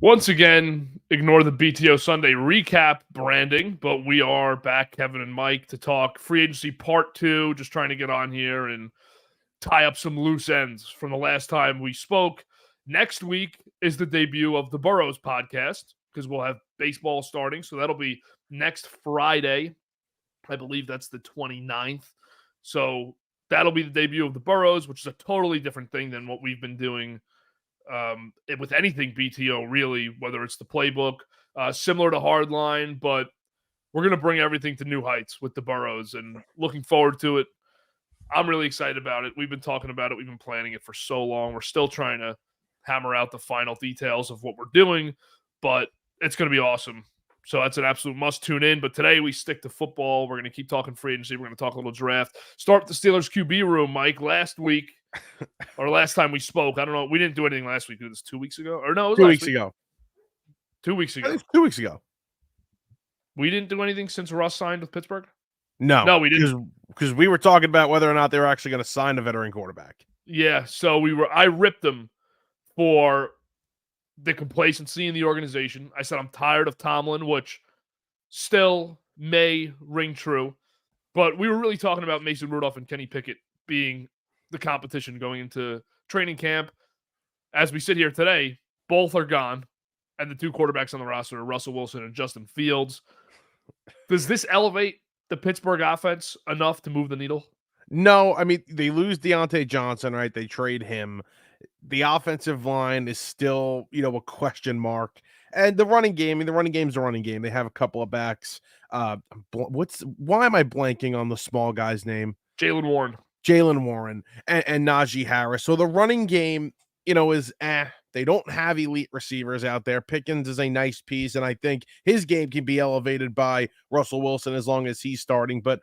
Once again, ignore the BTO Sunday recap branding, but we are back, Kevin and Mike, to talk free agency part 2, just trying to get on here and tie up some loose ends from the last time we spoke. Next week is the debut of the Burrows podcast because we'll have baseball starting. So that'll be next Friday. I believe that's the 29th. So that'll be the debut of the Burrows, which is a totally different thing than what we've been doing with anything BTO, really, whether it's the playbook, similar to Hardline, but we're going to bring everything to new heights with the Burrows and looking forward to it. I'm really excited about it. We've been talking about it. We've been planning it for so long. We're still trying to hammer out the final details of what we're doing, but it's going to be awesome. So that's an absolute must tune in. But today we stick to football. We're going to keep talking free agency. We're going to talk a little draft. Start with the Steelers QB room, Mike. Last week, or last time we spoke, I don't know. We didn't do anything last week. It was 2 weeks ago. Or no, it was 2 last weeks week. ago. 2 weeks ago. 2 weeks ago. We didn't do anything since Russ signed with Pittsburgh? No, we didn't. Because we were talking about whether or not they were actually going to sign a veteran quarterback. Yeah, so I ripped them for the complacency in the organization. I said I'm tired of Tomlin, which still may ring true. But we were really talking about Mason Rudolph and Kenny Pickett being the competition going into training camp. As we sit here today, both are gone. And the two quarterbacks on the roster are Russell Wilson and Justin Fields. Does this elevate the Pittsburgh offense enough to move the needle? No, I mean, they lose Deontay Johnson, right? They trade him. The offensive line is still, a question mark. And the running game, the running game's the running game. They have a couple of backs. Why am I blanking on the small guy's name? Jaylen Warren and Najee Harris. So the running game, is They don't have elite receivers out there. Pickens is a nice piece, and I think his game can be elevated by Russell Wilson as long as he's starting. But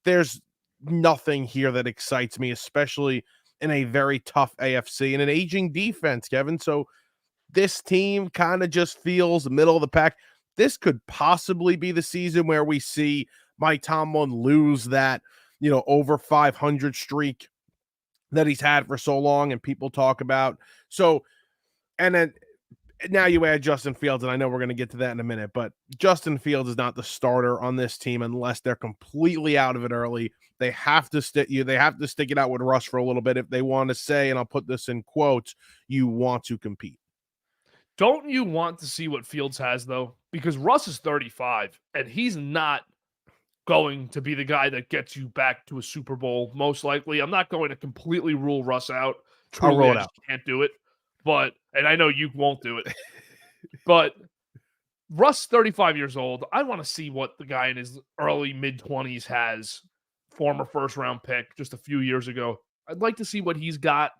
there's nothing here that excites me, especially in a very tough AFC and an aging defense, Kevin. So this team kind of just feels middle of the pack. This could possibly be the season where we see Mike Tomlin lose that, over 500 streak that he's had for so long and people talk about. So, and then now you add Justin Fields, and I know we're going to get to that in a minute, but Justin Fields is not the starter on this team unless they're completely out of it early. They have to stick it out with Russ for a little bit if they want to say, and I'll put this in quotes, you want to compete. Don't you want to see what Fields has, though? Because Russ is 35, and he's not going to be the guy that gets you back to a Super Bowl, most likely. I'm not going to completely rule Russ out. Truly, I'll roll it out. Can't do it. And I know you won't do it. But Russ, 35 years old, I want to see what the guy in his early mid-20s has. Former first-round pick just a few years ago. I'd like to see what he's got,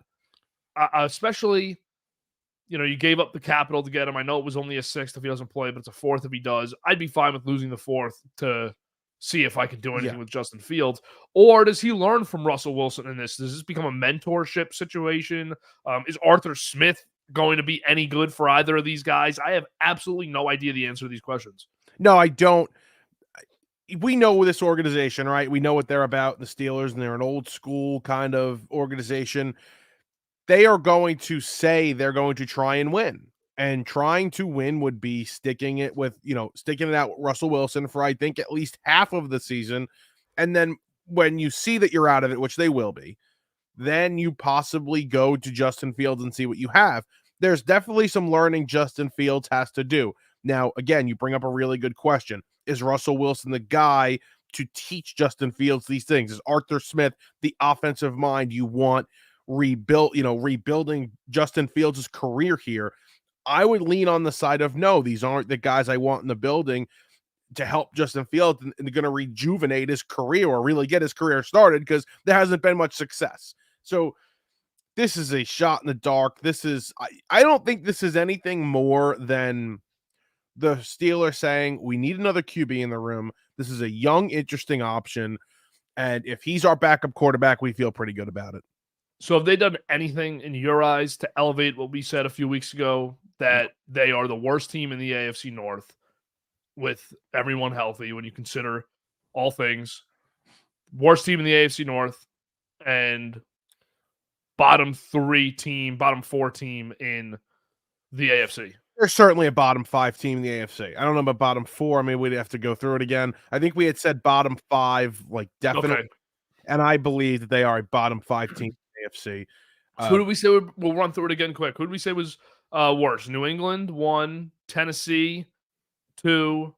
especially, you gave up the capital to get him. I know it was only a 6th if he doesn't play, but it's a 4th if he does. I'd be fine with losing the 4th to see if I could do anything with Justin Fields. Or does he learn from Russell Wilson in this? Does this become a mentorship situation? Is Arthur Smith going to be any good for either of these guys? I have absolutely no idea the answer to these questions. No, I don't. We know this organization, right? We know what they're about, the Steelers, and they're an old school kind of organization. They are going to say they're going to try and win. And trying to win would be sticking it out with Russell Wilson for, I think, at least half of the season. And then when you see that you're out of it, which they will be, then you possibly go to Justin Fields and see what you have. There's definitely some learning Justin Fields has to do. Now, again, you bring up a really good question. Is Russell Wilson the guy to teach Justin Fields these things? Is Arthur Smith the offensive mind you want rebuilding Justin Fields' career here? I would lean on the side of no, these aren't the guys I want in the building to help Justin Fields and they're going to rejuvenate his career or really get his career started because there hasn't been much success. So this is a shot in the dark. I don't think this is anything more than the Steelers saying we need another QB in the room. This is a young, interesting option. And if he's our backup quarterback, we feel pretty good about it. So have they done anything in your eyes to elevate what we said a few weeks ago, that they are the worst team in the AFC North with everyone healthy when you consider all things? Worst team in the AFC North and bottom 4 team in the AFC. They're certainly a bottom 5 team in the AFC. I don't know about bottom 4. I mean, we'd have to go through it again. I think we had said bottom 5, like, definitely, Okay. and I believe that they are a bottom 5 team in the AFC. So who did we say we'll run through it again quick. Who did we say was worse? New England, 1, Tennessee, 2.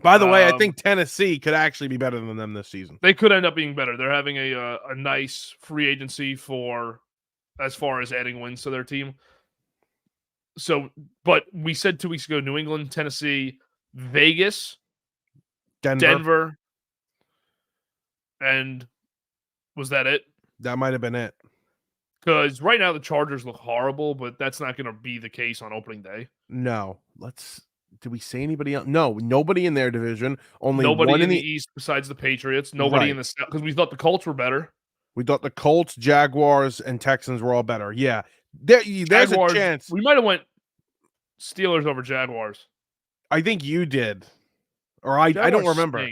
By the way, I think Tennessee could actually be better than them this season. They could end up being better. They're having a nice free agency for as far as adding wins to their team. So, but we said 2 weeks ago, New England, Tennessee, Vegas, Denver, and was that it? That might have been it. Because right now the Chargers look horrible, but that's not going to be the case on opening day. No. Did we say anybody else? No, nobody in their division. Only nobody one in the East besides the Patriots. Nobody in Right. the South because we thought the Colts were better. We thought the Colts, Jaguars, and Texans were all better. Yeah. There's Jaguars, a chance. We might have went Steelers over Jaguars. I think you did. Or I don't remember.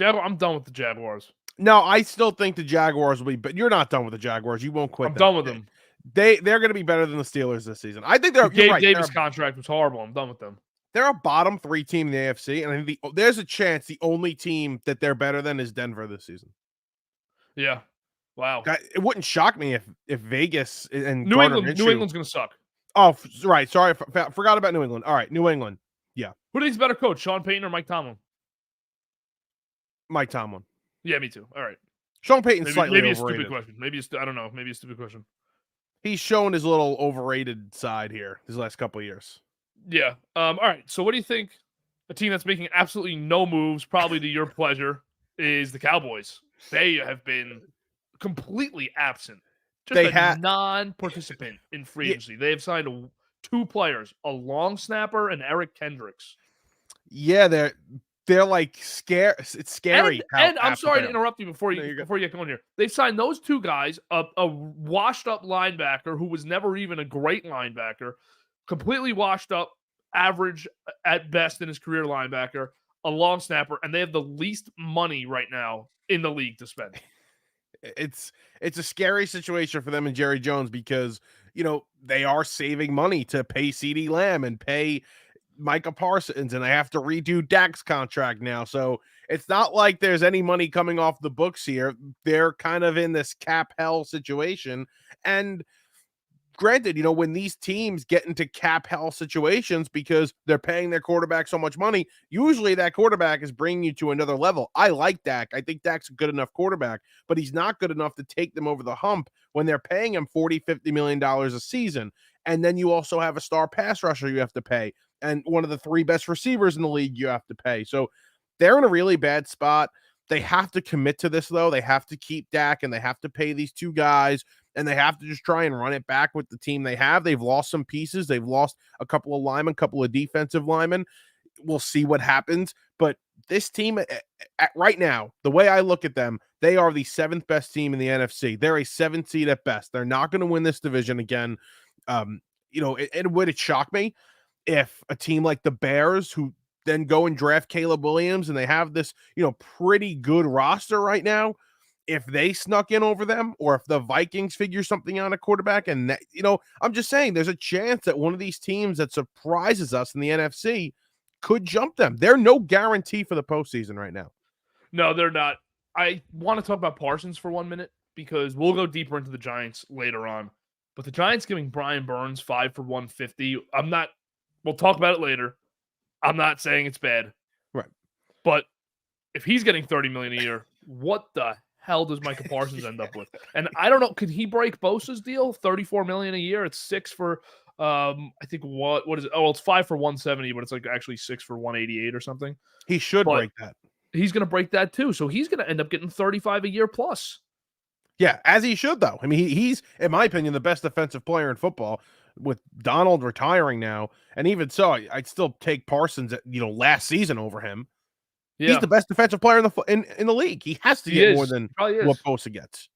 I'm done with the Jaguars. No, I still think the Jaguars will be, but you're not done with the Jaguars. You won't quit. I'm done with them. They're going to be better than the Steelers this season. I think they're. Gabe right. Davis contract was horrible. I'm done with them. They're a bottom 3 team in the AFC, and I think there's a chance the only team that they're better than is Denver this season. Yeah. Wow. It wouldn't shock me if Vegas and New England's going to suck. Oh, right. Sorry, forgot about New England. All right, New England. Yeah. Who do you think's better coach, Sean Payton or Mike Tomlin? Mike Tomlin. Yeah, me too. All right. Sean Payton's slightly overrated. Maybe a stupid question. I don't know. Maybe a stupid question. He's shown his little overrated side here these last couple of years. Yeah. All right. So what do you think a team that's making absolutely no moves, probably to your pleasure, is the Cowboys? They have been completely absent. Just a non-participant in free agency. They have signed 2 players, a long snapper and Eric Kendricks. Yeah, they're like scary. It's scary. And I'm sorry to interrupt you before you get going here. They've signed those 2 guys, a washed-up linebacker who was never even a great linebacker, completely washed up, average at best in his career linebacker, a long snapper, and they have the least money right now in the league to spend. It's a scary situation for them and Jerry Jones because, they are saving money to pay CeeDee Lamb and pay Micah Parsons, and they have to redo Dak's contract now. So it's not like there's any money coming off the books here. They're kind of in this cap hell situation. And granted, when these teams get into cap hell situations because they're paying their quarterback so much money, usually that quarterback is bringing you to another level. I like Dak. I think Dak's a good enough quarterback, but he's not good enough to take them over the hump when they're paying him $40-50 million a season. And then you also have a star pass rusher you have to pay, and one of the 3 best receivers in the league you have to pay. So they're in a really bad spot. They have to commit to this, though. They have to keep Dak, and they have to pay these 2 guys, and they have to just try and run it back with the team they have. They've lost some pieces. They've lost a couple of linemen, a couple of defensive linemen. We'll see what happens. But this team, right now, the way I look at them, they are the 7th best team in the NFC. They're a 7th seed at best. They're not going to win this division again. Would it shock me if a team like the Bears, who then go and draft Caleb Williams, and they have this, pretty good roster right now, if they snuck in over them, or if the Vikings figure something out at quarterback, and that, I'm just saying there's a chance that one of these teams that surprises us in the NFC could jump them. They're no guarantee for the postseason right now. No, they're not. I want to talk about Parsons for 1 minute because we'll go deeper into the Giants later on. But the Giants giving Brian Burns 5 for 150. We'll talk about it later. I'm not saying it's bad. Right. But if he's getting $30 million a year, what the hell does Micah Parsons end up with? And I don't know, could he break Bosa's deal? $34 million a year. It's 6 for I think what is it? Oh, it's 5 for 170, but it's like actually 6 for 188 or something. He should break that. He's going to break that too. So he's going to end up getting 35 a year plus. Yeah, as he should, though. I mean, he's, in my opinion, the best defensive player in football. With Donald retiring now, and even so, I'd still take Parsons at, last season over him. Yeah. He's the best defensive player in the league. He has to get more than what Bosa gets.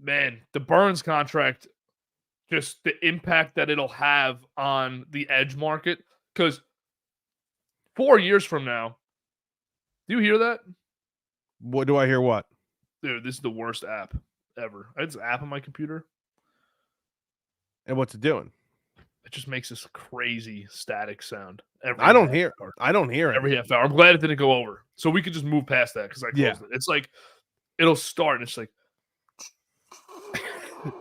Man, the Burns contract, just the impact that it'll have on the edge market. Because 4 years from now, do you hear that? What do I hear? What? Dude, this is the worst app ever. It's an app on my computer. And what's it doing? it just makes this crazy static sound. I don't hear it. Every half hour. I'm glad it didn't go over. So we could just move past that because I closed it. It's like it'll start and it's like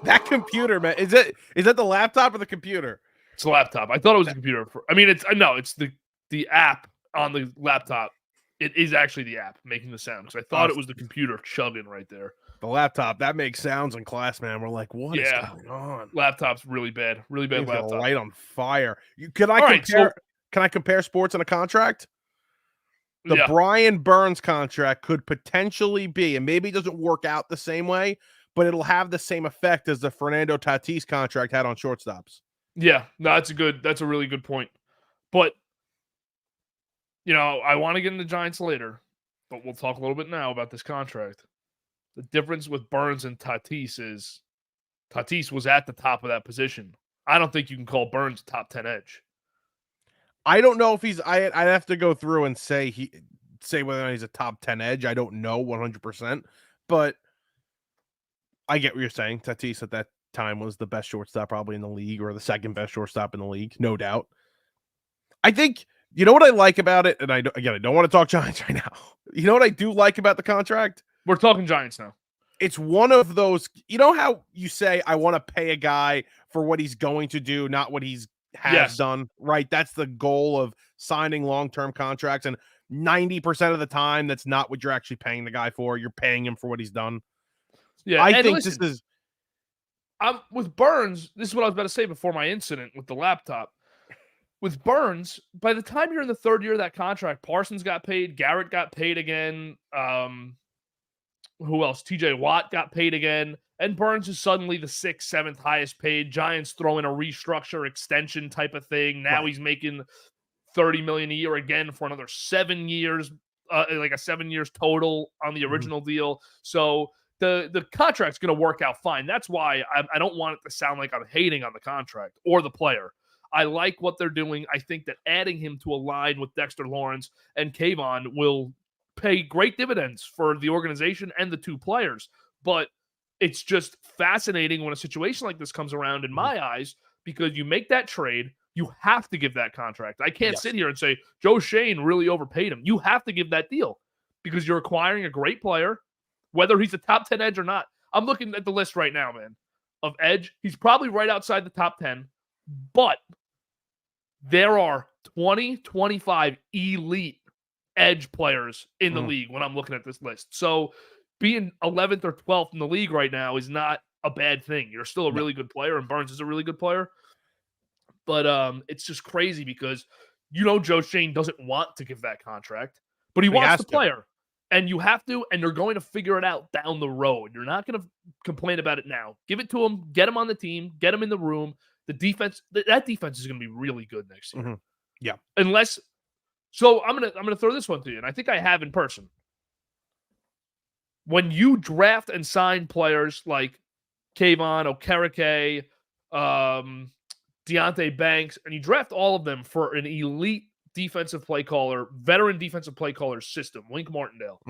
that computer, man. Is that the laptop or the computer? It's a laptop. I thought it was the computer. It's the app on the laptop. It is actually the app making the sound because I thought it was the computer chugging right there. The laptop that makes sounds in class, man. We're like, what is going on? Laptop's really bad laptop. Light on fire. Can I compare sports and a contract? The Brian Burns contract could potentially be, and maybe it doesn't work out the same way, but it'll have the same effect as the Fernando Tatis contract had on shortstops. Yeah, no, that's a really good point. But I want to get into Giants later, but we'll talk a little bit now about this contract. The difference with Burns and Tatis is Tatis was at the top of that position. I don't think you can call Burns a top 10 edge. I don't know if he's. I'd have to go through and say whether or not he's a top 10 edge. I don't know 100%, but I get what you're saying. Tatis at that time was the best shortstop probably in the league, or the second best shortstop in the league, no doubt. I think you know what I like about it, and I don't want to talk Giants right now. You know what I do like about the contract? We're talking Giants now. It's one of those, you know how you say, I want to pay a guy for what he's going to do, not what he's done, right? That's the goal of signing long-term contracts. And 90% of the time, that's not what you're actually paying the guy for. You're paying him for what he's done. Yeah, I think this is. With Burns, this is what I was about to say before my incident with the laptop. With Burns, by the time you're in the third year of that contract, Parsons got paid, Garrett got paid again. Who else? TJ Watt got paid again. And Burns is suddenly the 6th, 7th highest paid. Giants throw in a restructure extension type of thing. Now he's making $30 million a year again for another 7 years, like a 7 years total on the original deal. So the contract's going to work out fine. That's why I don't want it to sound like I'm hating on the contract or the player. I like what they're doing. I think that adding him to a line with Dexter Lawrence and Kayvon will pay great dividends for the organization and the two players. But it's just fascinating when a situation like this comes around in my eyes, because you make that trade, you have to give that contract. I can't sit here and say Joe Shane really overpaid him. You have to give that deal because you're acquiring a great player, whether he's a top 10 edge or not. I'm looking at the list right now, man, of edge. He's probably right outside the top 10, but there are 20, 25 elite edge players in the league when I'm looking at this list. So being 11th or 12th in the league right now is not a bad thing. You're still a really good player, and Burns is a really good player. But it's just crazy because Joe Shane doesn't want to give that contract, but he wants the player. And you have to, and you're going to figure it out down the road. You're not going to complain about it now. Give it to him, get him on the team, get him in the room. The defense, that defense is going to be really good next year. Yeah. So I'm gonna throw this one to you, and I think I have in person. When you draft and sign players like Kayvon, Okereke, Deontay Banks, and you draft all of them for an elite defensive play caller, veteran defensive play caller system, Wink Martindale,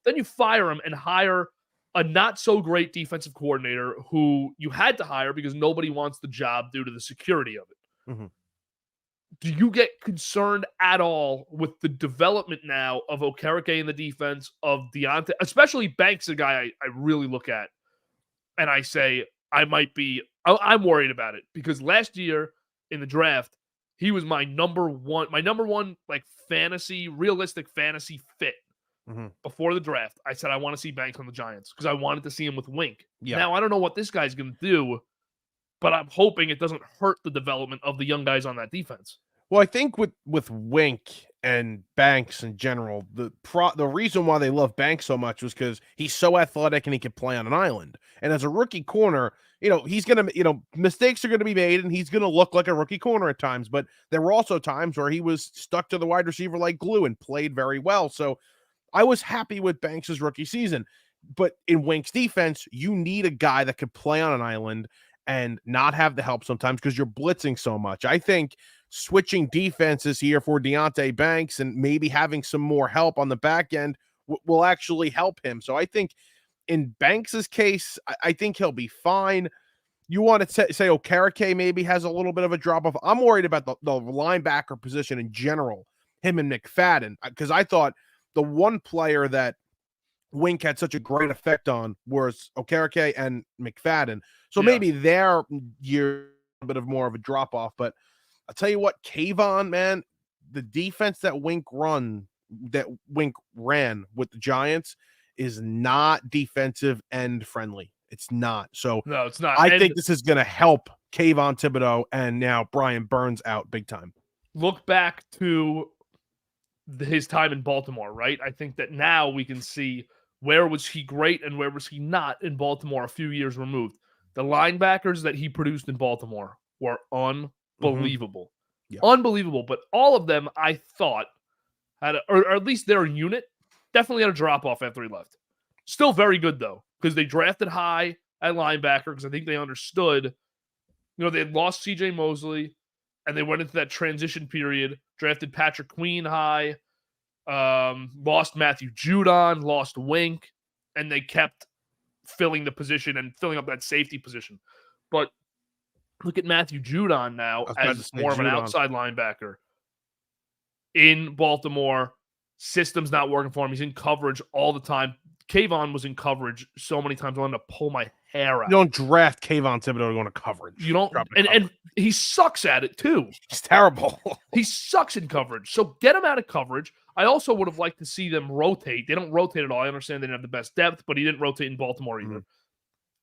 then you fire him and hire a not so great defensive coordinator who you had to hire because nobody wants the job due to the security of it. Do you get concerned at all with the development now of Okereke in the defense, of Deontay, especially Banks, a guy I really look at, and I say I'm worried about it because last year in the draft, he was my number one like realistic fantasy fit before the draft. I said I want to see Banks on the Giants because I wanted to see him with Wink. Now I don't know what this guy's going to do, but I'm hoping it doesn't hurt the development of the young guys on that defense. Well, I think with Wink and Banks in general, the reason why they love Banks so much was because he's so athletic and he can play on an island. And as a rookie corner, he's going to, mistakes are going to be made and he's going to look like a rookie corner at times. But there were also times where he was stuck to the wide receiver like glue and played very well. So I was happy with Banks's rookie season. But in Wink's defense, you need a guy that could play on an island and not have the help sometimes because you're blitzing so much. I think switching defenses here for Deontay Banks and maybe having some more help on the back end will actually help him. So I think in Banks's case, I think he'll be fine. You want to say Okereke maybe has a little bit of a drop off. I'm worried about the linebacker position in general, him and McFadden, because I thought the one player that Wink had such a great effect on was Okereke and McFadden. So maybe their year a bit of more of a drop off. But I'll tell you what, Kayvon, man, the defense that Wink ran with the Giants is not defensive end friendly. It's not. So no, it's not. I think this is going to help Kayvon Thibodeau and now Brian Burns out big time. Look back to his time in Baltimore, right? I think that now we can see where was he great and where was he not in Baltimore a few years removed. The linebackers that he produced in Baltimore were unbelievable. Yeah. Unbelievable. But all of them, I thought, had or at least their unit definitely had a drop-off after he left. Still very good, though, because they drafted high at linebacker because I think they understood, they had lost C.J. Mosley, and they went into that transition period, drafted Patrick Queen high, lost Matthew Judon, lost Wink, and they kept filling the position and filling up that safety position. But look at Matthew Judon now as more of an outside linebacker in Baltimore. System's not working for him. He's in coverage all the time. Kayvon was in coverage so many times I wanted to pull my hair out. You don't draft Kayvon Thibodeau going to coverage. You don't, and he sucks at it too. He's terrible. He sucks in coverage. So get him out of coverage. I also would have liked to see them rotate. They don't rotate at all. I understand they didn't have the best depth, but he didn't rotate in Baltimore either.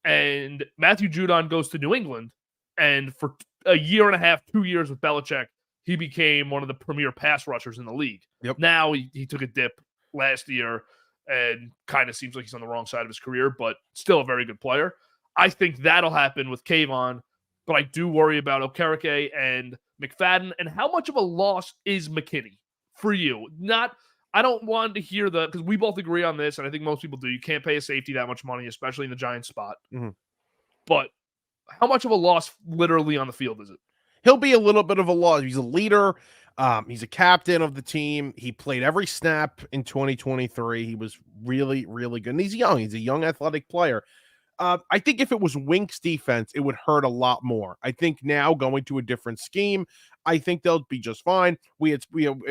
And Matthew Judon goes to New England, and for a year and a half, 2 years with Belichick, he became one of the premier pass rushers in the league. Yep. Now he took a dip last year and kind of seems like he's on the wrong side of his career, but still a very good player. I think that'll happen with Kayvon, but I do worry about Okereke and McFadden. And how much of a loss is McKinney for you? I don't want to hear because we both agree on this, and I think most people do. You can't pay a safety that much money, especially in the Giants spot. Mm-hmm. But how much of a loss literally on the field is it? He'll be a little bit of a loss. He's a leader. He's a captain of the team. He played every snap in 2023. He was really, really good. And he's young. He's a young athletic player. I think if it was Wink's defense, it would hurt a lot more. I think now going to a different scheme, I think they'll be just fine. I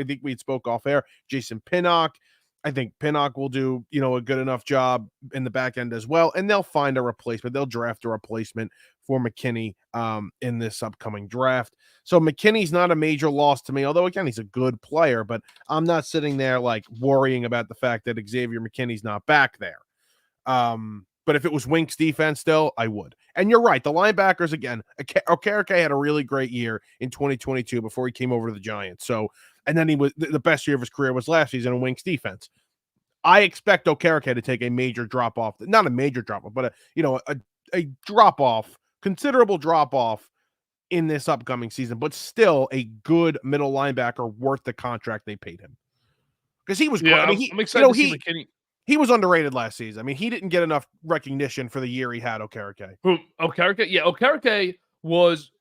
think we had spoke off air. Jason Pinnock. I think Pinnock will do, a good enough job in the back end as well. And they'll find a replacement. They'll draft a replacement for McKinney in this upcoming draft. So McKinney's not a major loss to me, although again, he's a good player, but I'm not sitting there like worrying about the fact that Xavier McKinney's not back there. But if it was Wink's defense still, I would. And you're right. The linebackers, again, Okereke had a really great year in 2022 before he came over to the Giants. So, and then he was the best year of his career was last season in Wink's defense. I expect Okereke to take a major drop off, not a major drop off, but a drop off, considerable drop off in this upcoming season, but still a good middle linebacker worth the contract they paid him. Because he was great. I mean, I'm excited to see McKinney. He was underrated last season. I mean, he didn't get enough recognition for the year he had, Okereke. Who? Okereke? Yeah, Okereke was,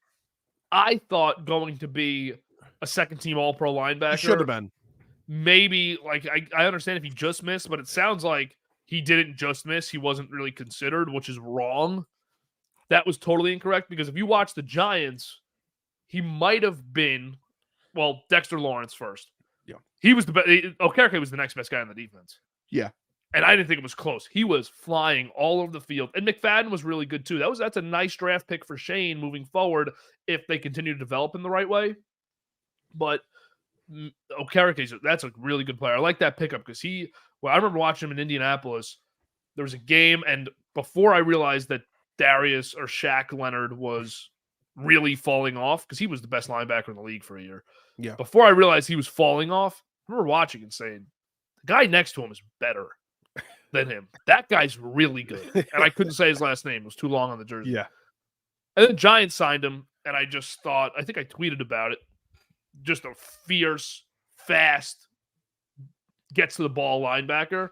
I thought, going to be a second-team All-Pro linebacker. He should have been. Maybe, I understand if he just missed, but it sounds like he didn't just miss. He wasn't really considered, which is wrong. That was totally incorrect, because if you watch the Giants, he might have been, Dexter Lawrence first. Yeah. He was the best. Okereke was the next best guy on the defense. Yeah. And I didn't think it was close. He was flying all over the field. And McFadden was really good too. That's a nice draft pick for Shane moving forward if they continue to develop in the right way. But Okereke, that's a really good player. I like that pickup because I remember watching him in Indianapolis. There was a game, and before I realized that Darius or Shaq Leonard was really falling off, because he was the best linebacker in the league for a year. Yeah. Before I realized he was falling off, I remember watching and saying, the guy next to him is better than him. That guy's really good. And I couldn't say his last name. It was too long on the jersey. Yeah. And then Giants signed him, and I just thought, I think I tweeted about it, just a fierce, fast, gets to the ball linebacker.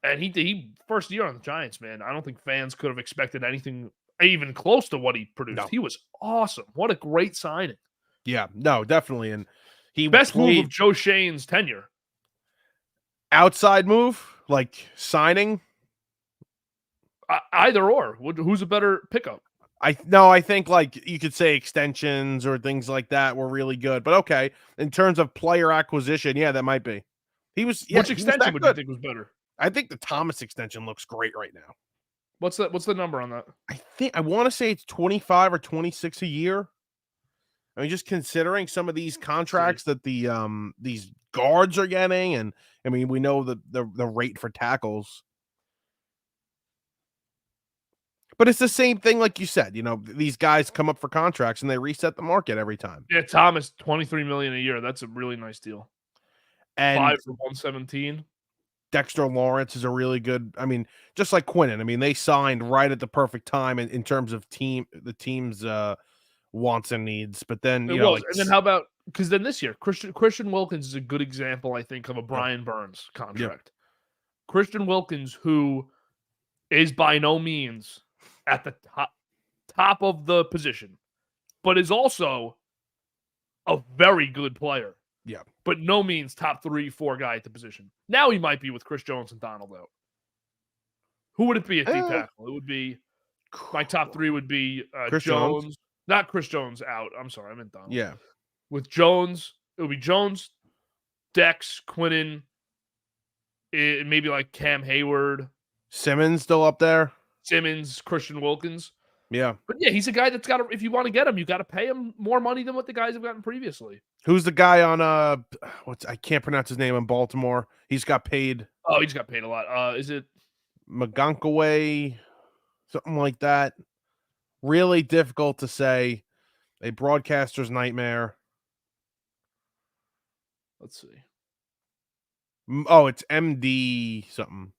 And he first year on the Giants, man, I don't think fans could have expected anything even close to what he produced. No. He was awesome. What a great signing. Yeah, no, definitely. And he best move of Joe Shane's tenure. Outside move, like signing? Either or. Who's a better pickup? I think like you could say extensions or things like that were really good. But okay, in terms of player acquisition, yeah, that might be. Which He was extension that would you good. think was better? I think the Thomas extension looks great right now. What's the number on that? I want to say it's 25 or 26 a year. I mean, just considering some of these Let's see. contracts that these guards are getting, and I mean, we know the rate for tackles. But it's the same thing, like you said. These guys come up for contracts and they reset the market every time. Yeah, Thomas, 23 million a year. That's a really nice deal. And 5 for 117. Dexter Lawrence is a really good. I mean, just like Quinnen. I mean, they signed right at the perfect time in terms of the team's wants and needs. But then It was. And then how about because then this year, Christian Wilkins is a good example, I think, of a Brian Burns Yep. contract. Christian Wilkins, who is by no means at the top of the position, but is also a very good player. Yeah. But no means top 3, 4 guy at the position. Now he might be with Chris Jones and Donald out. Who would it be at D tackle? It would be my top 3 would be Chris Jones. Not Chris Jones out. I'm sorry, I meant Donald. Yeah. With Jones, it would be Jones, Dex, Quinnen, maybe like Cam Hayward, Simmons still up there. Simmons, Christian Wilkins. Yeah. But yeah, he's a guy that's got to, if you want to get him, you got to pay him more money than what the guys have gotten previously. Who's the guy on I can't pronounce his name in Baltimore. He's got paid. Oh, he's got paid a lot. Is it McGonkaway? Something like that. Really difficult to say. A broadcaster's nightmare. Let's see. Oh, it's MD something.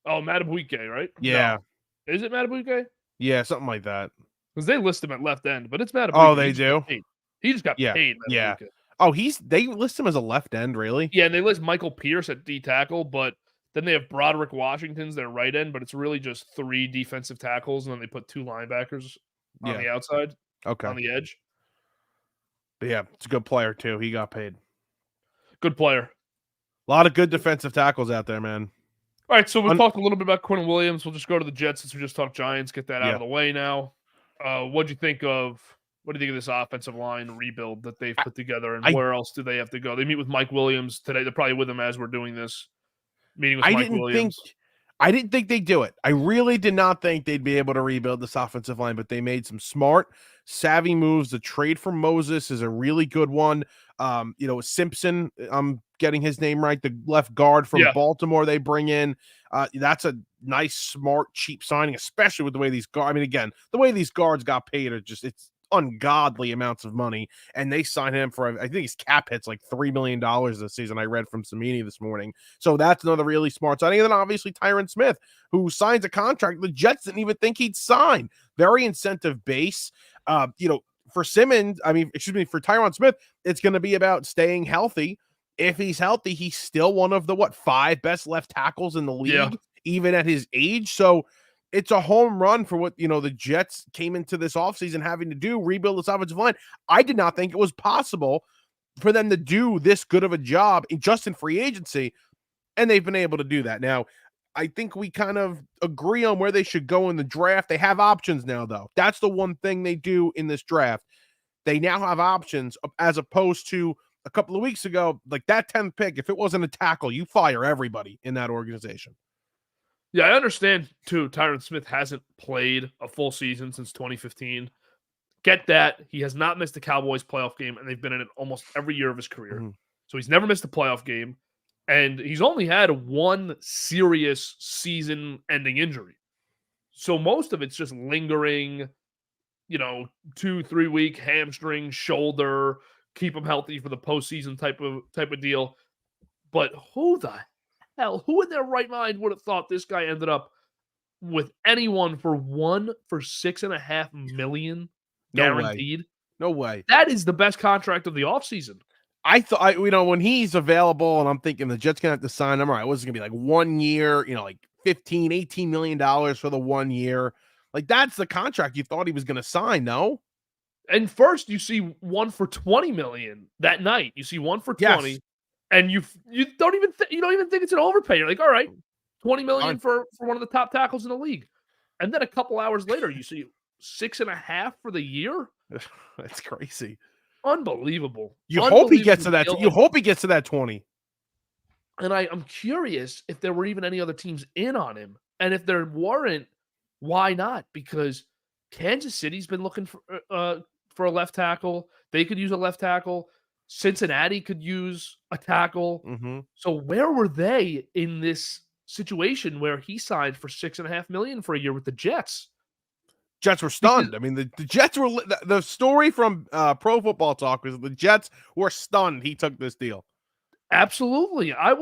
Oh, Matabuike, right? Yeah. No. Is it Matabuike? Yeah, something like that. Because they list him at left end, but it's Matabuike. Oh, they do? He just got paid. Yeah. Oh, they list him as a left end, really? Yeah, and they list Michael Pierce at D tackle, but then they have Broderick Washington's their right end, but it's really just 3 defensive tackles, and then they put 2 linebackers on the outside, on the edge. But yeah, it's a good player, too. He got paid. Good player. A lot of good defensive tackles out there, man. All right, so we talked a little bit about Quinnen Williams. We'll just go to the Jets since we just talked Giants, get that out of the way now. What do you think of this offensive line rebuild that they've put together, and where else do they have to go? They meet with Mike Williams today. They're probably with him as we're doing this. Meeting with Mike Williams. I didn't think they'd do it. I really did not think they'd be able to rebuild this offensive line, but they made some smart, savvy moves. The trade for Moses is a really good one. Simpson, I'm getting his name right, the left guard from Baltimore they bring in. That's a nice, smart, cheap signing, especially with the way these guards, I mean, again, the way these guards got paid are just, it's ungodly amounts of money, and they signed him for, I think his cap hits like $3 million this season. I read from Samini this morning. So that's another really smart signing. And then obviously Tyron Smith, who signs a contract the Jets didn't even think he'd sign. Very incentive base. For Simmons, for Tyron Smith, it's going to be about staying healthy. If he's healthy, he's still one of the 5 best left tackles in the league, even at his age. So it's a home run for what, the Jets came into this offseason having to do, rebuild this offensive line. I did not think it was possible for them to do this good of a job just in free agency, and they've been able to do that. Now, I think we kind of agree on where they should go in the draft. They have options now, though. That's the one thing they do in this draft. They now have options as opposed to a couple of weeks ago, like that 10th pick, if it wasn't a tackle, you fire everybody in that organization. Yeah, I understand, too. Tyron Smith hasn't played a full season since 2015. Get that. He has not missed a Cowboys playoff game, and they've been in it almost every year of his career. Mm-hmm. So he's never missed a playoff game, and he's only had 1 serious season-ending injury. So most of it's just lingering, 2-3 week hamstring, shoulder, keep him healthy for the postseason type of deal. But who in their right mind would have thought this guy ended up with anyone for $6.5 million guaranteed? No way. That is the best contract of the offseason. I thought, when he's available, and I'm thinking the Jets gonna have to sign him. All right, what's it gonna be, like 1 year? Like $15-18 million for the 1 year. Like that's the contract you thought he was gonna sign, no? And first, you see one for $20 million that night. You see one for 20. Yes. And you don't even think it's an overpay. You're like, all right, $20 million for one of the top tackles in the league. And then a couple hours later, you see 6.5 for the year. That's crazy. Unbelievable. You hope he gets Unbelievable to that. deal. You hope he gets to that 20. And I'm curious if there were even any other teams in on him. And if there weren't, why not? Because Kansas City's been looking for a left tackle. They could use a left tackle. Cincinnati could use a tackle. Mm-hmm. So where were they in this situation where he signed for $6.5 million for a year with the Jets? Jets were stunned. I mean, the Jets were the story from Pro Football Talk was the Jets were stunned. He took this deal. Absolutely. I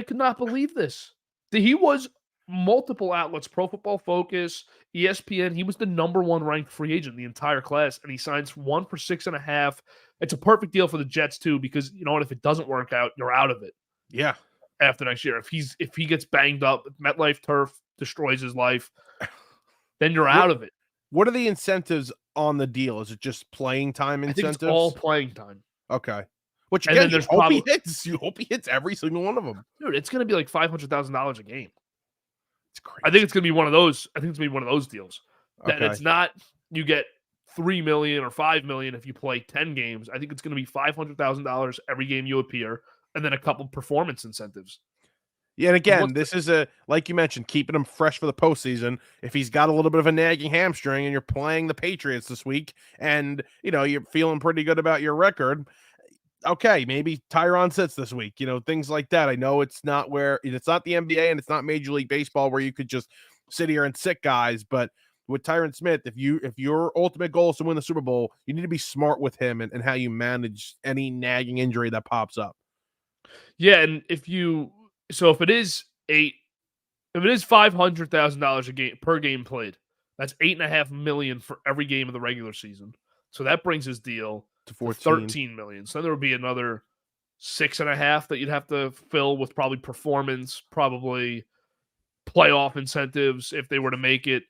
could not believe this. He was multiple outlets, Pro Football Focus, ESPN. He was the number one ranked free agent in the entire class, and he signs one for 6.5. It's a perfect deal for the Jets too, because you know what? If it doesn't work out, you're out of it. Yeah. After next year, if he gets banged up, if MetLife turf destroys his life, then you're out of it. What are the incentives on the deal? Is it just playing time incentives? I think it's all playing time. Okay. Which And again, then he hits. You hope he hits every single one of them. Dude, it's going to be like $500,000 a game. It's crazy. I think it's going to be one of those. I think it's going to be one of those deals. That Okay. it's not you get $3 million or $5 million if you play 10 games. I think it's going to be $500,000 every game you appear, and then a couple performance incentives. Yeah, and again, this is like you mentioned, keeping him fresh for the postseason. If he's got a little bit of a nagging hamstring and you're playing the Patriots this week, and you're feeling pretty good about your record, okay, maybe Tyron sits this week. Things like that. I know it's not the NBA and it's not Major League Baseball where you could just sit here and sit guys, but with Tyron Smith, if your ultimate goal is to win the Super Bowl, you need to be smart with him and how you manage any nagging injury that pops up. Yeah, and if it is $500,000 a game per game played, that's $8.5 million for every game of the regular season. So that brings his deal to 13 million. So then there would be another 6.5 that you'd have to fill with probably performance, probably playoff incentives if they were to make it.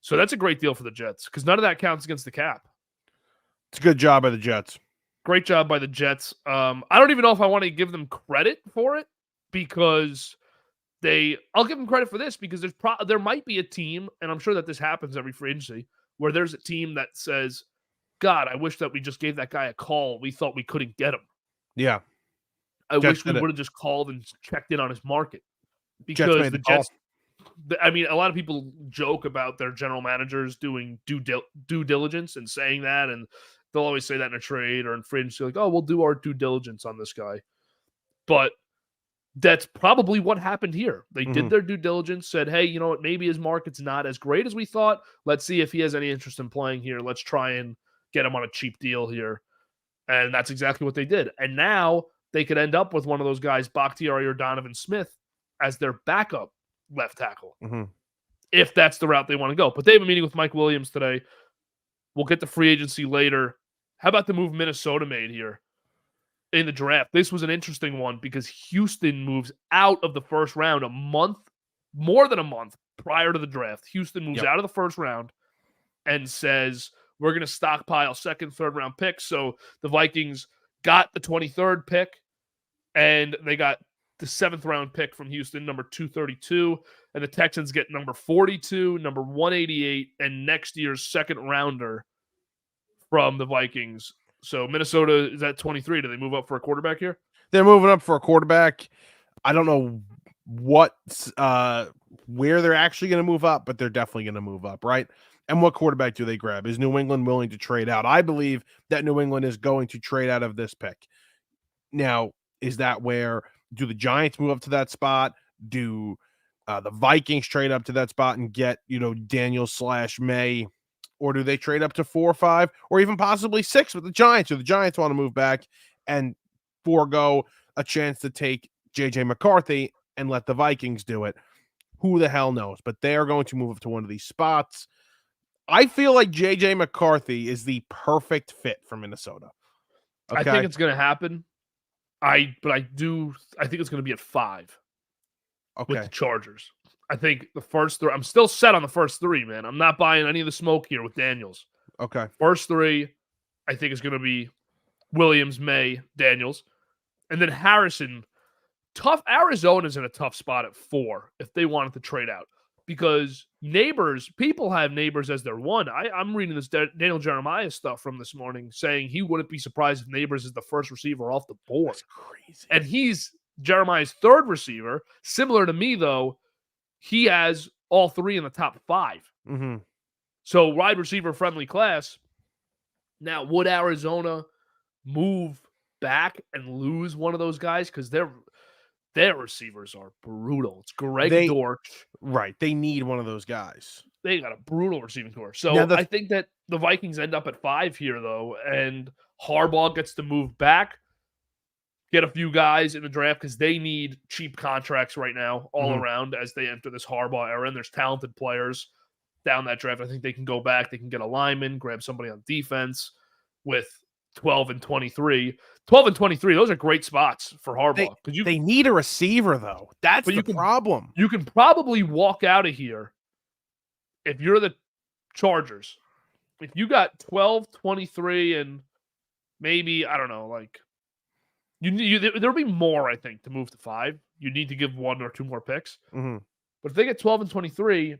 So that's a great deal for the Jets because none of that counts against the cap. It's a good job by the Jets. Great job by the Jets. I don't even know if I want to give them credit for it because I'll give them credit for this because there might be a team, and I'm sure that this happens every free agency, where there's a team that says, God, I wish that we just gave that guy a call. We thought we couldn't get him. Yeah. I wish we would have just called and checked in on his market. Because the Jets, a lot of people joke about their general managers doing due diligence and saying that, and they'll always say that in a trade or in free agency, like, oh, we'll do our due diligence on this guy. But that's probably what happened here. They did their due diligence, said, hey, you know what, maybe his market's not as great as we thought. Let's see if he has any interest in playing here. Let's try and get him on a cheap deal here. And that's exactly what they did. And now they could end up with one of those guys, Bakhtiari or Donovan Smith, as their backup left tackle, if that's the route they want to go. But they have a meeting with Mike Williams today. We'll get to free agency later. How about the move Minnesota made here in the draft? This was an interesting one because Houston moves out of the first round more than a month prior to the draft. Houston moves out of the first round and says, we're going to stockpile second, third round picks. So the Vikings got the 23rd pick and they got the 7th round pick from Houston, number 232. And the Texans get number 42, number 188, and next year's second rounder from the Vikings. So Minnesota is at 23. Do they move up for a quarterback here? They're moving up for a quarterback. I don't know where they're actually going to move up, but they're definitely going to move up, right? And what quarterback do they grab? Is New England willing to trade out? I believe that New England is going to trade out of this pick. Now, is that where do the Giants move up to that spot? Do the Vikings trade up to that spot and get, Daniel/May? Or do they trade up to 4 or 5 or even possibly 6 with the Giants? Or the Giants want to move back and forego a chance to take J.J. McCarthy and let the Vikings do it? Who the hell knows? But they are going to move up to one of these spots. I feel like J.J. McCarthy is the perfect fit for Minnesota. Okay? I think it's going to happen. I think it's going to be at 5 with the Chargers. I think the first 3, I'm still set on the first 3, man. I'm not buying any of the smoke here with Daniels. Okay. First 3, I think is going to be Williams, May, Daniels. And then Harrison. Arizona's in a tough spot at 4 if they wanted to trade out. because people have Neighbors as their one. I'm reading this Daniel Jeremiah stuff from this morning saying he wouldn't be surprised if Neighbors is the first receiver off the board. That's crazy. And he's Jeremiah's third receiver. Similar to me, though, he has all three in the top 5. Mm-hmm. So wide receiver friendly class. Now, would Arizona move back and lose one of those guys? Because their receivers are brutal. It's Greg Dortch. Right. They need one of those guys. They got a brutal receiving core. So I think that the Vikings end up at 5 here, though, and Harbaugh gets to move back, get a few guys in the draft because they need cheap contracts right now all around as they enter this Harbaugh era. And there's talented players down that draft. I think they can go back. They can get a lineman, grab somebody on defense with 12 and 23. 12 and 23, those are great spots for Harbaugh. They need a receiver, though. That's the problem. You can probably walk out of here if you're the Chargers. If you got 12, 23, and maybe, I don't know, like, there'll be more, I think, to move to 5. You need to give 1 or 2 more picks. Mm-hmm. But if they get 12 and 23,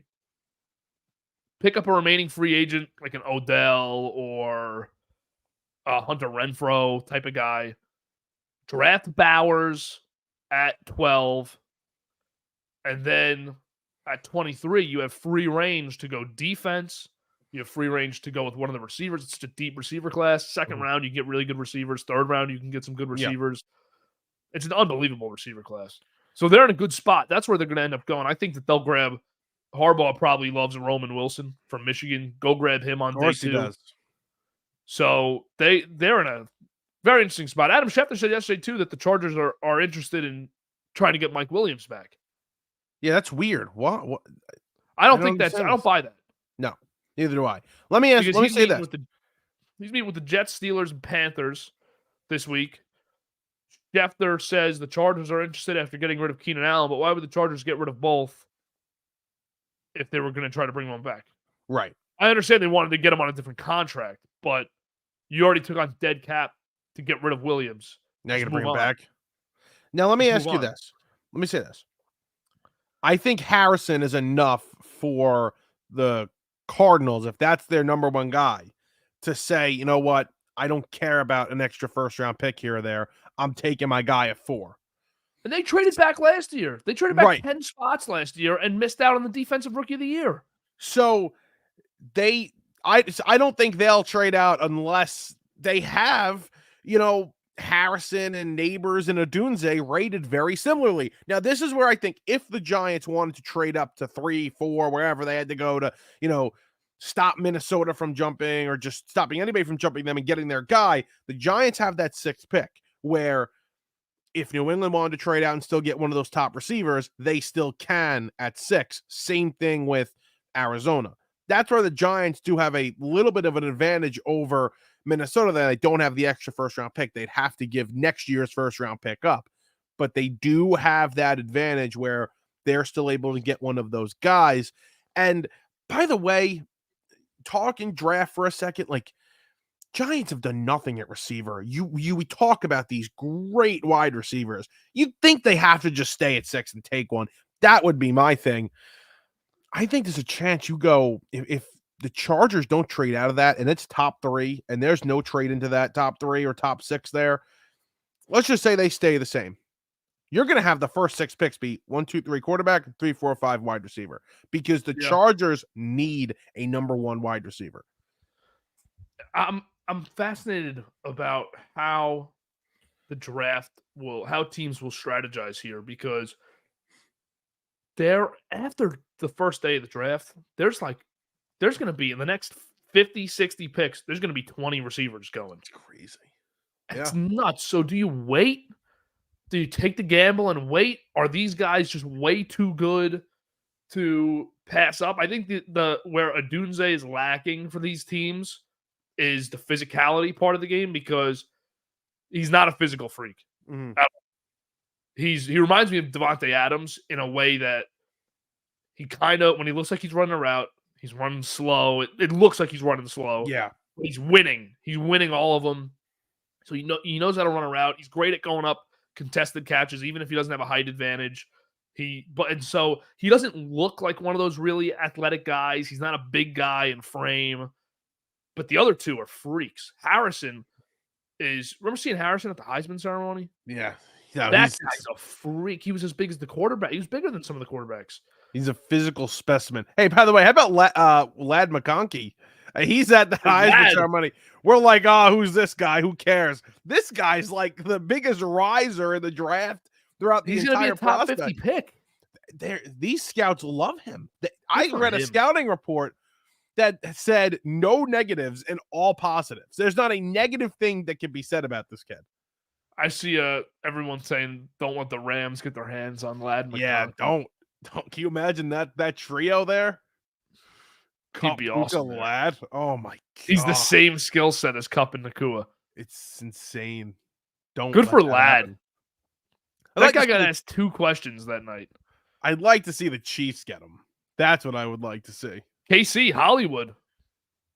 pick up a remaining free agent like an Odell or a Hunter Renfrow type of guy. Draft Bowers at 12. And then at 23, you have free range to go defense. You have free range to go with one of the receivers. It's a deep receiver class. Second round, you get really good receivers. Third round, you can get some good receivers. Yeah. It's an unbelievable receiver class. So they're in a good spot. That's where they're going to end up going. I think that they'll grab – Harbaugh probably loves Roman Wilson from Michigan. Go grab him on day 2. Of course he does. So they're in a very interesting spot. Adam Schefter said yesterday, too, that the Chargers are interested in trying to get Mike Williams back. Yeah, that's weird. What? I don't buy that. No. Neither do I. Let me say this. He's meeting with the Jets, Steelers, and Panthers this week. Schefter says the Chargers are interested after getting rid of Keenan Allen, but why would the Chargers get rid of both if they were going to try to bring one back? Right. I understand they wanted to get him on a different contract, but you already took on dead cap to get rid of Williams. Now you're going to bring him back? Now let me ask you this. Let me say this. I think Harrison is enough for the Cardinals, if that's their number one guy, to say, you know what, I don't care about an extra first-round pick here or there. I'm taking my guy at 4. And they traded back last year. They traded back 10 spots last year and missed out on the defensive rookie of the year. So I don't think they'll trade out unless they have, Harrison and Neighbors and Odunze rated very similarly. Now, this is where I think if the Giants wanted to trade up to 3, 4, wherever they had to go to, stop Minnesota from jumping or just stopping anybody from jumping them and getting their guy, the Giants have that 6th pick where if New England wanted to trade out and still get one of those top receivers, they still can at 6. Same thing with Arizona. That's where the Giants do have a little bit of an advantage over Minnesota, that they don't have the extra first-round pick. They'd have to give next year's first-round pick up. But they do have that advantage where they're still able to get one of those guys. And by the way, talking draft for a second, like, Giants have done nothing at receiver. We talk about these great wide receivers. You'd think they have to just stay at 6 and take one. That would be my thing. I think there's a chance you go, if the Chargers don't trade out of that and it's top 3 and there's no trade into that top 3 or top 6 there, let's just say they stay the same. You're going to have the first 6 picks be 1, 2, 3 quarterback, 3, 4, 5 wide receiver, because the Chargers need a number 1 wide receiver. I'm fascinated about how the draft how teams will strategize here, because after the first day of the draft, there's going to be, in the next 50, 60 picks, there's going to be 20 receivers going. It's crazy. It's nuts. So do you wait? Do you take the gamble and wait? Are these guys just way too good to pass up? I think the where Odunze is lacking for these teams is the physicality part of the game, because he's not a physical freak. Mm-hmm. He reminds me of Devontae Adams in a way that he kind of, when he looks like he's running a route, he's running slow. It looks like he's running slow. Yeah. But he's winning. He's winning all of them. So he knows how to run a route. He's great at going up contested catches, even if he doesn't have a height advantage. So he doesn't look like one of those really athletic guys. He's not a big guy in frame, but the other two are freaks. Harrison remember seeing Harrison at the Heisman ceremony? Yeah. No, That guy's a freak. He was as big as the quarterback. He was bigger than some of the quarterbacks. he's a physical specimen. Hey, by the way, how about Lad McConkey? He's at the Heisman ceremony. We're like, oh, who's this guy? Who cares? This guy's like the biggest riser in the draft throughout the entire He's going to be a top 50 pick. These scouts love him. I read a scouting report that said no negatives and all positives. There's not a negative thing that can be said about this kid. I see everyone saying don't let the Rams get their hands on Lad McConkey. Yeah, don't. Can you imagine that trio there? He'd be awesome. Lad. Oh my god. He's the same skill set as Kupp and Nakua. It's insane. Don't. Good for Lad. That guy got asked 2 questions that night. I'd like to see the Chiefs get him. That's what I would like to see. KC, Hollywood.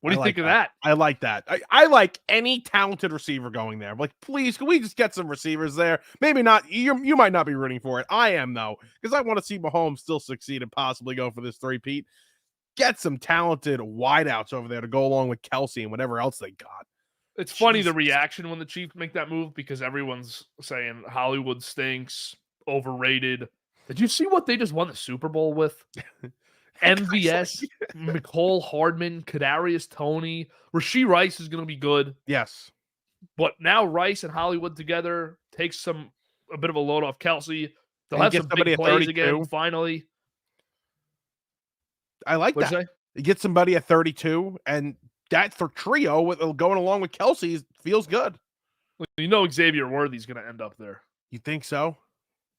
What do you think of that? I like that. I like any talented receiver going there. Like, please, can we just get some receivers there? Maybe not. You might not be rooting for it. I am, though, because I want to see Mahomes still succeed and possibly go for this three-peat. Get some talented wideouts over there to go along with Kelsey and whatever else they got. It's funny the reaction when the Chiefs make that move because everyone's saying Hollywood stinks, overrated. Did you see what they just won the Super Bowl with? MVS, McCole Hardman, Kadarius Toney, Rashee Rice is going to be good. Yes. But now Rice and Hollywood together takes a bit of a load off Kelsey. They'll have some big plays again, finally. I like that. You get somebody at 32, and that for trio with going along with Kelsey feels good. You know Xavier Worthy's going to end up there. You think so?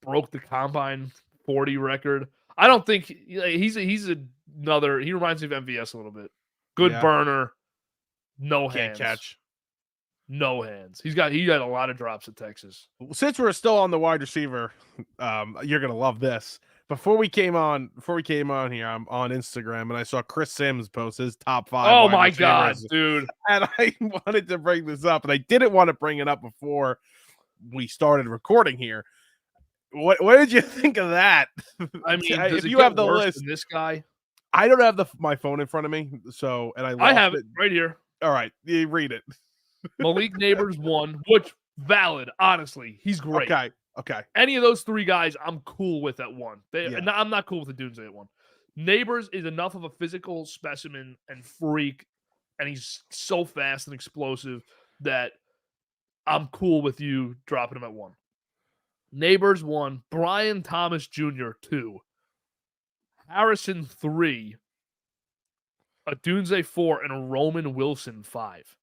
Broke the combine 40 record. I don't think he's another. He reminds me of MVS a little bit. Good burner, no hands. Can't catch. No hands. He got a lot of drops at Texas. Since we're still on the wide receiver, you're gonna love this. Before we came on here, I'm on Instagram and I saw Chris Sims post his top 5. Oh my god, dude! And I wanted to bring this up, and I didn't want to bring it up before we started recording here. What did you think of that? I mean, if you have the list, this guy, I don't have my phone in front of me, so I have it right here. All right, you read it. Malik Neighbors 1, which valid. Honestly, he's great. Okay. Any of those 3 guys, I'm cool with at 1. I'm not cool with the Doomsday at 1. Neighbors is enough of a physical specimen and freak, and he's so fast and explosive that I'm cool with you dropping him at 1. Neighbors 1, Brian Thomas Jr. 2, Harrison 3, a Doomsday 4, and a Roman Wilson 5.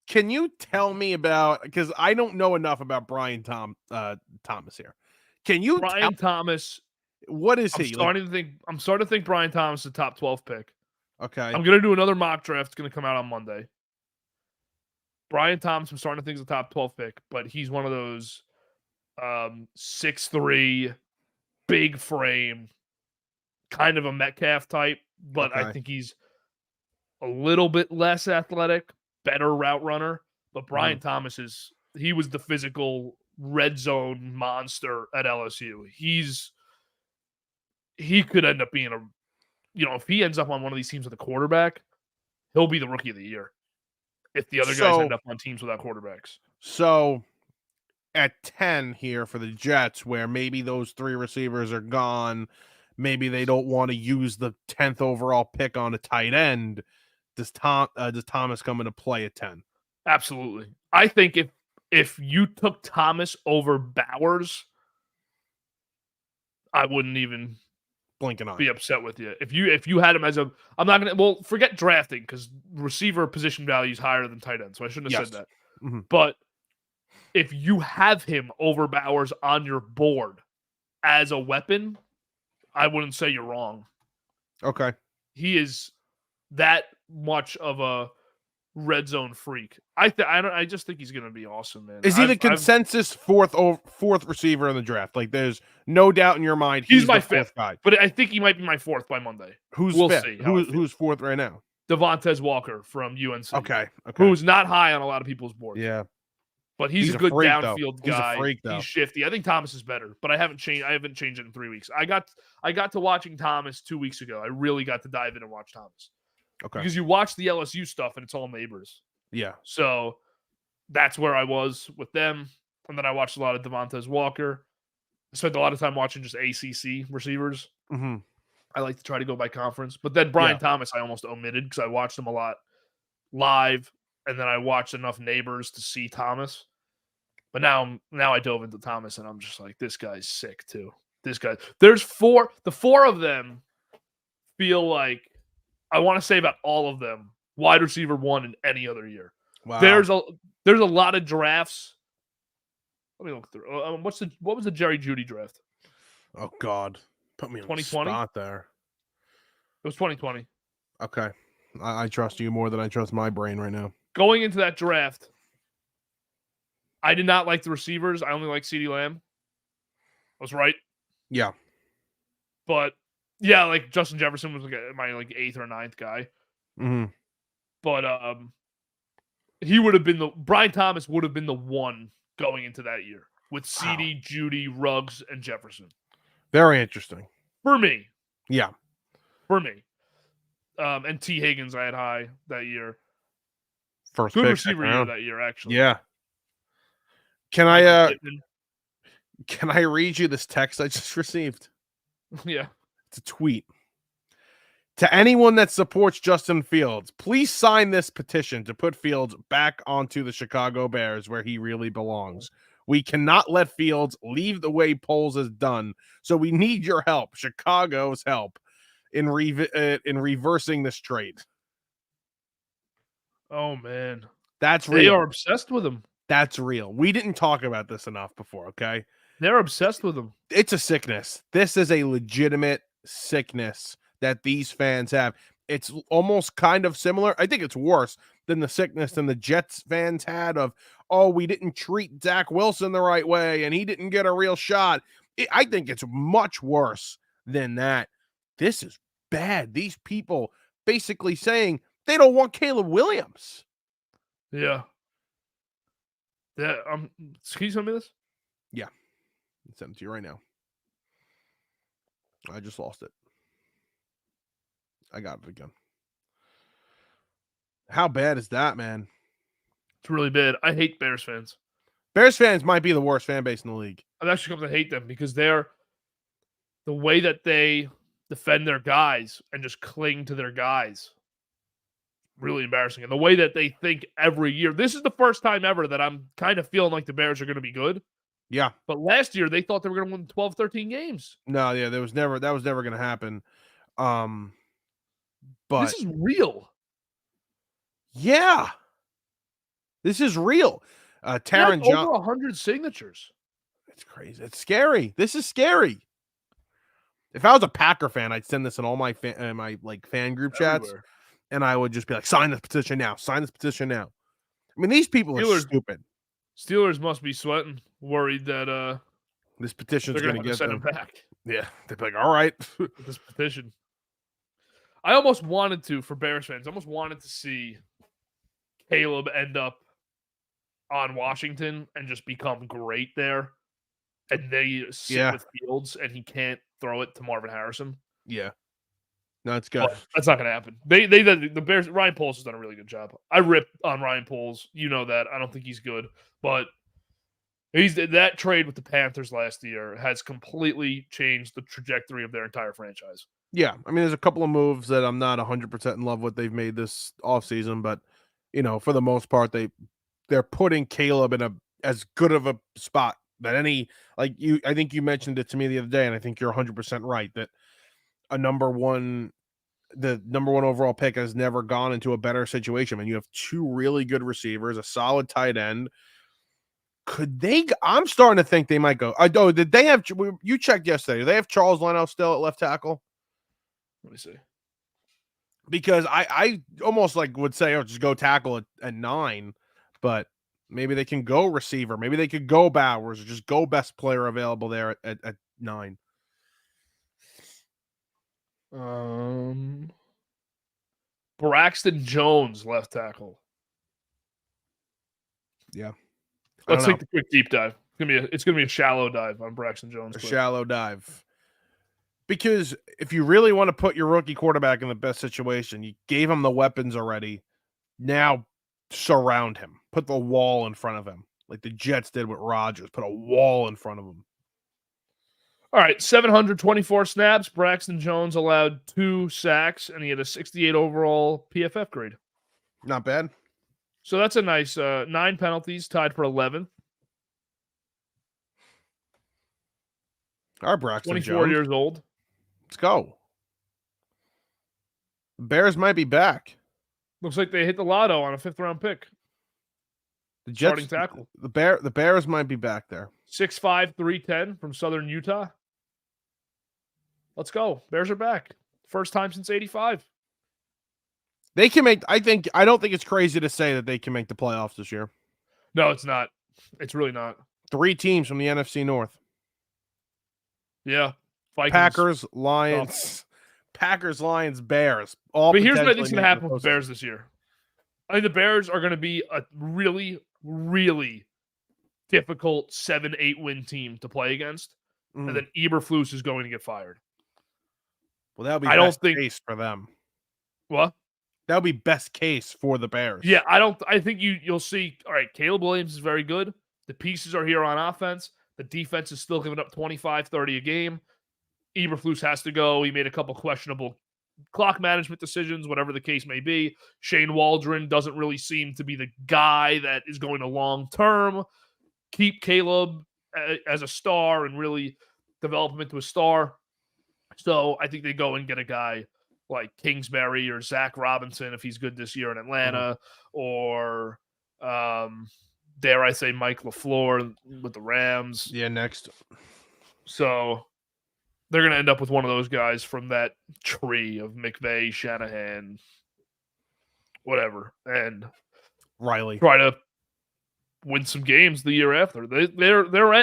Can you tell me about, because I don't know enough about Brian Thomas here. Can you Thomas? What is he? I'm starting to think Brian Thomas is a top 12 pick. Okay. I'm gonna do another mock draft. It's gonna come out on Monday. Brian Thomas, I'm starting to think is a top 12 pick, but he's one of those 6'3", big frame, kind of a Metcalf type, but I think he's a little bit less athletic, better route runner. But Brian Thomas he was the physical red zone monster at LSU. He could end up being if he ends up on one of these teams with a quarterback, he'll be the rookie of the year. If the other guys end up on teams without quarterbacks. So at 10 here for the Jets, where maybe those 3 receivers are gone, maybe they don't want to use the 10th overall pick on a tight end. Does Thomas come into play at 10? Absolutely. I think if you took Thomas over Bowers, I wouldn't even be upset with you. If you had him as I'm not gonna forget drafting because receiver position value is higher than tight end, so I shouldn't have said that. Mm-hmm. But if you have him over Bowers on your board as a weapon, I wouldn't say you're wrong. Okay. He is that much of a red zone freak. I just think he's going to be awesome, man. Is he the consensus fourth receiver in the draft? Like, there's no doubt in your mind he's my 5th guy. But I think he might be my 4th by Monday. We'll see. Who's 4th right now? Devontae Walker from UNC. Okay. Who's not high on a lot of people's boards. Yeah. But he's a good freak, though. downfield He's a guy. freak, though. He's shifty. I think Thomas is better, but I haven't changed it in 3 weeks. I got to watching Thomas 2 weeks ago. I really got to dive in and watch Thomas. Okay. Because you watch the LSU stuff and it's all neighbors. Yeah. So that's where I was with them. And then I watched a lot of Devontae Walker. I spent a lot of time watching just ACC receivers. Mm-hmm. I like to try to go by conference. But then Brian Thomas I almost omitted because I watched him a lot live. And then I watched enough neighbors to see Thomas. But now I dove into Thomas and I'm just like, this guy's sick too. There's the 4 of them feel like, I want to say about all of them, wide receiver 1 in any other year. Wow. There's a lot of drafts. Let me look through. What was the Jerry Jeudy draft? Oh God, put me on the 2020? spot there. It was 2020. Okay, I trust you more than I trust my brain right now. Going into that draft, I did not like the receivers. I only liked CeeDee Lamb. I was right. Yeah. But yeah, like Justin Jefferson was like my 8th or 9th guy. Mm-hmm. But he would have been Brian Thomas would have been the one going into that year with CeeDee, Jeudy, Ruggs, and Jefferson. Very interesting. For me. Yeah. For me. And T. Higgins I had high that year. First good pick, receiver year that year, actually. Yeah. Can I read you this text I just received? Yeah. It's a tweet. To anyone that supports Justin Fields, please sign this petition to put Fields back onto the Chicago Bears where he really belongs. We cannot let Fields leave the way Poles has done, so we need your help, Chicago's help, in reversing this trade. Oh, man. That's real. They are obsessed with him. That's real. We didn't talk about this enough before, okay? They're obsessed with him. It's a sickness. This is a legitimate sickness that these fans have. It's almost kind of similar. I think it's worse than the sickness than the Jets fans had of, oh, we didn't treat Zach Wilson the right way and he didn't get a real shot. I think it's much worse than that. This is bad. These people basically saying they don't want Caleb Williams. Yeah. Yeah. Can you send me this? Yeah. I'll send it to you right now. I just lost it. I got it again. How bad is that, man? It's really bad. I hate Bears fans. Bears fans might be the worst fan base in the league. I've actually come to hate them because they're the way that they defend their guys and just cling to their guys. Really embarrassing. And the way that they think every year. This is the first time ever that I'm kind of feeling like the Bears are going to be good. Yeah. But last year they thought they were going to win 12, 13 games. No, yeah, that was never going to happen. But this is real. Yeah. This is real. Taron Johnson over 100 signatures. It's crazy. It's scary. This is scary. If I was a Packer fan, I'd send this in all my fan group chats, and I would just be like, "Sign this petition now! Sign this petition now!" I mean, these people are stupid. Steelers must be sweating, worried that this petition is going to get send them back. Yeah, they'd be like, "All right." This petition. I almost wanted to, for Bears fans, almost wanted to see Caleb end up on Washington and just become great there, and they sit with Fields and he can't throw it to Marvin Harrison. Yeah, no, it's good. But that's not going to happen. The Bears. Ryan Poles has done a really good job. I ripped on Ryan Poles. You know that. I don't think he's good, but that trade with the Panthers last year has completely changed the trajectory of their entire franchise. Yeah, I mean, there's a couple of moves that I'm not 100% in love with they've made this offseason, but for the most part, they're putting Caleb in as good of a spot that any, I think you mentioned it to me the other day, and I think you're 100% right that the number one overall pick has never gone into a better situation. I mean, you have two really good receivers, a solid tight end. I'm starting to think they might go. Did they have, you checked yesterday, do they have Charles Leno still at left tackle? Let me see. Because I almost would say, just go tackle at 9, but maybe they can go receiver. Maybe they could go Bowers or just go best player available there at 9. Braxton Jones, left tackle. Yeah. Let's take the quick deep dive. It's gonna be a shallow dive on Braxton Jones. A shallow dive. Because if you really want to put your rookie quarterback in the best situation, you gave him the weapons already. Now surround him. Put the wall in front of him. Like the Jets did with Rodgers. Put a wall in front of him. All right, 724 snaps. Braxton Jones allowed 2 sacks, and he had a 68 overall PFF grade. Not bad. So that's a nice 9 penalties, tied for 11th. All right, Braxton 24 Jones. years old. Let's go. The Bears might be back. Looks like they hit the lotto on a 5th-round pick. The Jets, starting tackle. The Bears might be back there. 6'5", 310 from Southern Utah. Let's go. Bears are back. First time since 85. They can make. I don't think it's crazy to say that they can make the playoffs this year. No, it's not. It's really not. 3 teams from the NFC North. Yeah. Vikings. Packers, Lions. Packers, Lions, Bears. All. But here's what I think's going to happen with the Bears this year. I think the Bears are going to be a really, really difficult 7-8 win team to play against. And then Eberflus is going to get fired. Well, that'll be best case for them. What? That'll be best case for the Bears. Yeah, I think you'll see. All right, Caleb Williams is very good. The pieces are here on offense. The defense is still giving up 25, 30 a game. Eberflus has to go. He made a couple questionable clock management decisions, whatever the case may be. Shane Waldron doesn't really seem to be the guy that is going to long-term keep Caleb as a star and really develop him into a star. So I think they go and get a guy like Kingsbury or Zach Robinson if he's good this year in Atlanta, or dare I say Mike LaFleur with the Rams. Yeah, next. So they're going to end up with one of those guys from that tree of McVay, Shanahan, whatever, and Riley. Try to win some games the year after. They're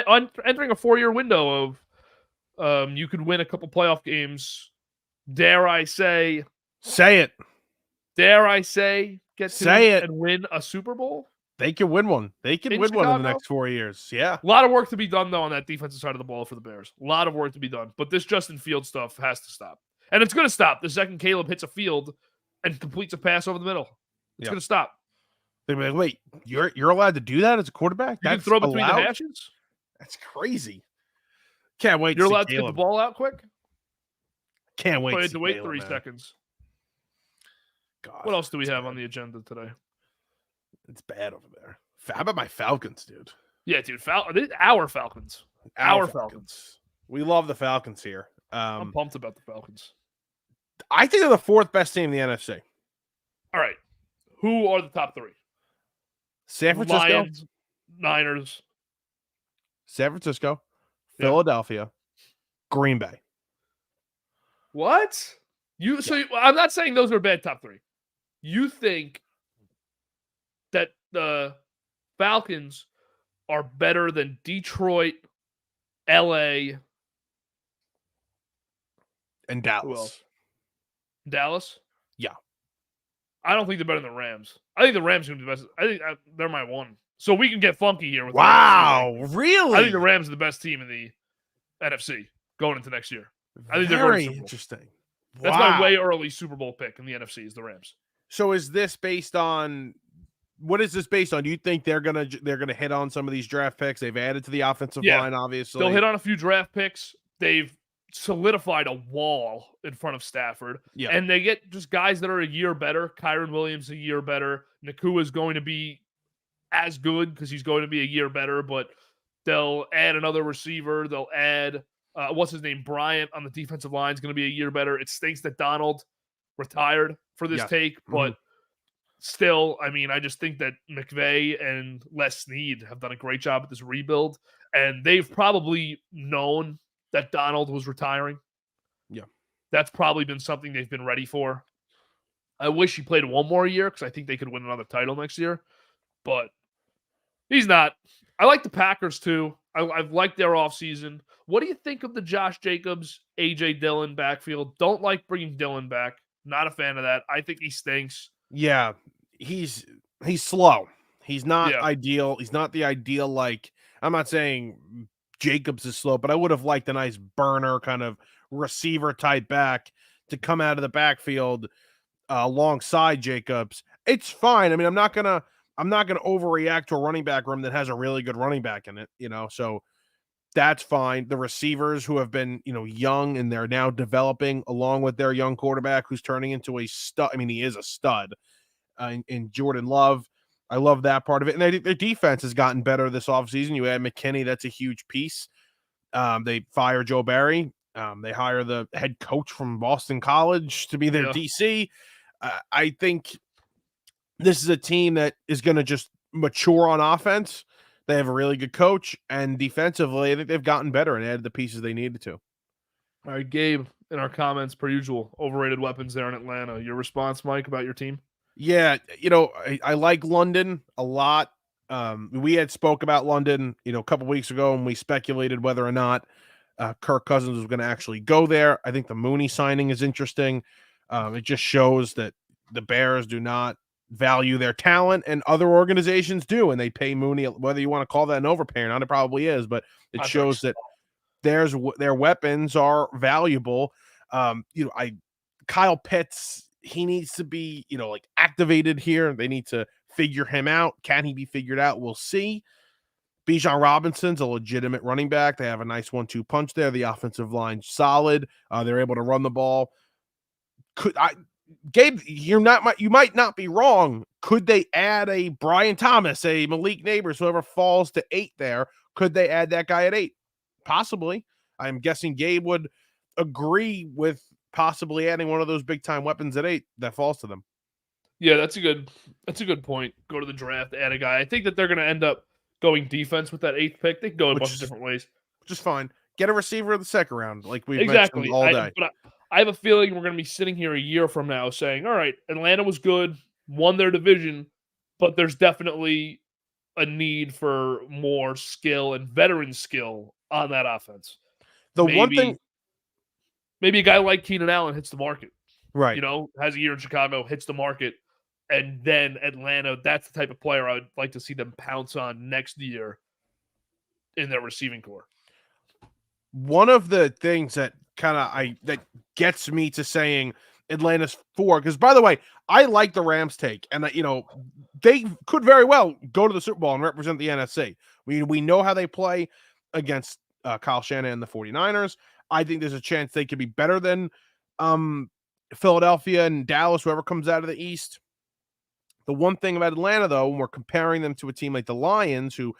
entering a 4-year window of you could win a couple playoff games. Dare I say? Say it. Dare I say? And win a Super Bowl? They can win one. They can win one in the next 4 years. Yeah. A lot of work to be done, though, on that defensive side of the ball for the Bears. A lot of work to be done. But this Justin Fields stuff has to stop. And it's going to stop the second Caleb hits a field and completes a pass over the middle. It's going to stop. They'll be like, wait, you're allowed to do that as a quarterback? You can throw between the hashes? That's crazy. Can't wait. You're allowed to get the ball out quick? Can't wait. I had to wait 3 seconds. God, what else do we have on the agenda today? It's bad over there. How about my Falcons, dude? Yeah, dude. Our Falcons. Our Falcons. We love the Falcons here. I'm pumped about the Falcons. I think they're the 4th best team in the NFC. All right. Who are the top 3? San Francisco. Lions, Niners. San Francisco. Philadelphia. Green Bay. What? So I'm not saying those are bad top 3. You think that the Falcons are better than Detroit, LA, and Dallas? Dallas? Yeah. I don't think they're better than the Rams. I think the Rams are going to be the best. I think they're my 1. So we can get funky here. With really? I think the Rams are the best team in the NFC going into next year. I think they're very interesting. That's my way early Super Bowl pick in the NFC is the Rams. So is this based on what is this based on? Do you think they're gonna hit on some of these draft picks? They've added to the offensive line, obviously. They'll hit on a few draft picks. They've solidified a wall in front of Stafford. Yeah. And they get just guys that are a year better. Kyron Williams a year better. Nakua is going to be as good because he's going to be a year better, but they'll add another receiver. They'll add what's his name? Bryant on the defensive line is going to be a year better. It stinks that Donald retired for this take, but still, I mean, I just think that McVay and Les Snead have done a great job at this rebuild, and they've probably known that Donald was retiring. Yeah. That's probably been something they've been ready for. I wish he played 1 more year because I think they could win another title next year, but he's not. I like the Packers, too. I've liked their offseason. What do you think of the Josh Jacobs, A.J. Dillon backfield? Don't like bringing Dillon back. Not a fan of that. I think he stinks. Yeah, he's slow. He's not Yeah. ideal. He's not the ideal, like, I'm not saying Jacobs is slow, but I would have liked a nice burner kind of receiver type back to come out of the backfield alongside Jacobs. It's fine. I mean, I'm not gonna overreact to a running back room that has a really good running back in it, so that's fine. The receivers who have been, young and they're now developing along with their young quarterback who's turning into a stud. I mean, he is a stud in Jordan Love. I love that part of it. And their defense has gotten better this offseason. You add McKinney, that's a huge piece. They fire Joe Barry. They hire the head coach from Boston College to be their Yeah. DC. I think this is a team that is going to just mature on offense. They have a really good coach, and defensively, I think they've gotten better and added the pieces they needed to. All right, Gabe, in our comments, per usual, overrated weapons there in Atlanta. Your response, Mike, about your team? Yeah, I like London a lot. We had spoke about London, a couple weeks ago, and we speculated whether or not Kirk Cousins was going to actually go there. I think the Mooney signing is interesting. It just shows that the Bears do not value their talent, and other organizations do, and they pay Mooney. Whether you want to call that an overpay or not, it probably is, but it shows that their weapons are valuable. Kyle Pitts, he needs to be, like activated here. They need to figure him out. Can he be figured out? We'll see. Bijan Robinson's a legitimate running back. They have a nice 1-2 punch there. The offensive line's solid. They're able to run the ball. Gabe, you might not be wrong. Could they add a Brian Thomas, a Malik Neighbors, whoever falls to 8 there? Could they add that guy at 8? Possibly. I'm guessing Gabe would agree with possibly adding one of those big time weapons at 8 that falls to them. Yeah, that's a good point. Go to the draft, add a guy. I think that they're going to end up going defense with that 8th pick. They can go a bunch of different ways. Which is fine. Get a receiver in the second round, like we've mentioned Exactly. all day. I have a feeling we're going to be sitting here a year from now saying, all right, Atlanta was good, won their division, but there's definitely a need for more skill and veteran skill on that offense. One thing, maybe a guy like Keenan Allen hits the market, right? Has a year in Chicago, hits the market, and then Atlanta, that's the type of player I would like to see them pounce on next year in their receiving corps. One of the things that that gets me to saying Atlanta's 4, because by the way, I like the Rams take, and they could very well go to the Super Bowl and represent the NFC. We know how they play against Kyle Shanahan and the 49ers. I think there's a chance they could be better than Philadelphia and Dallas, whoever comes out of the East. The one thing about Atlanta, though, when we're comparing them to a team like the Lions, who,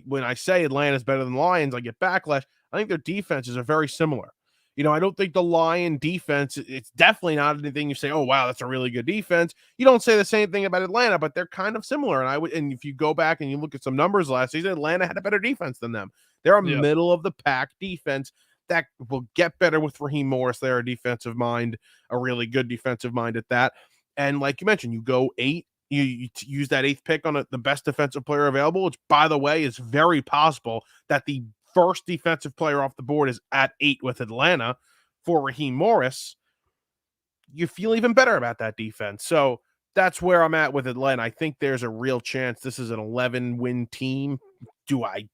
when I say Atlanta's better than the Lions, I get backlash. I think their defenses are very similar. I don't think the Lion defense, it's definitely not anything you say, oh, wow, that's a really good defense. You don't say the same thing about Atlanta, but they're kind of similar. And if you go back and you look at some numbers last season, Atlanta had a better defense than them. They're a middle of the pack defense that will get better with Raheem Morris. They're a defensive mind, a really good defensive mind at that. And like you mentioned, you go 8. You use that 8th pick on the best defensive player available, which, by the way, is very possible that the first defensive player off the board is at 8 with Atlanta for Raheem Morris. You feel even better about that defense. So that's where I'm at with Atlanta. I think there's a real chance this is an 11-win team. Do I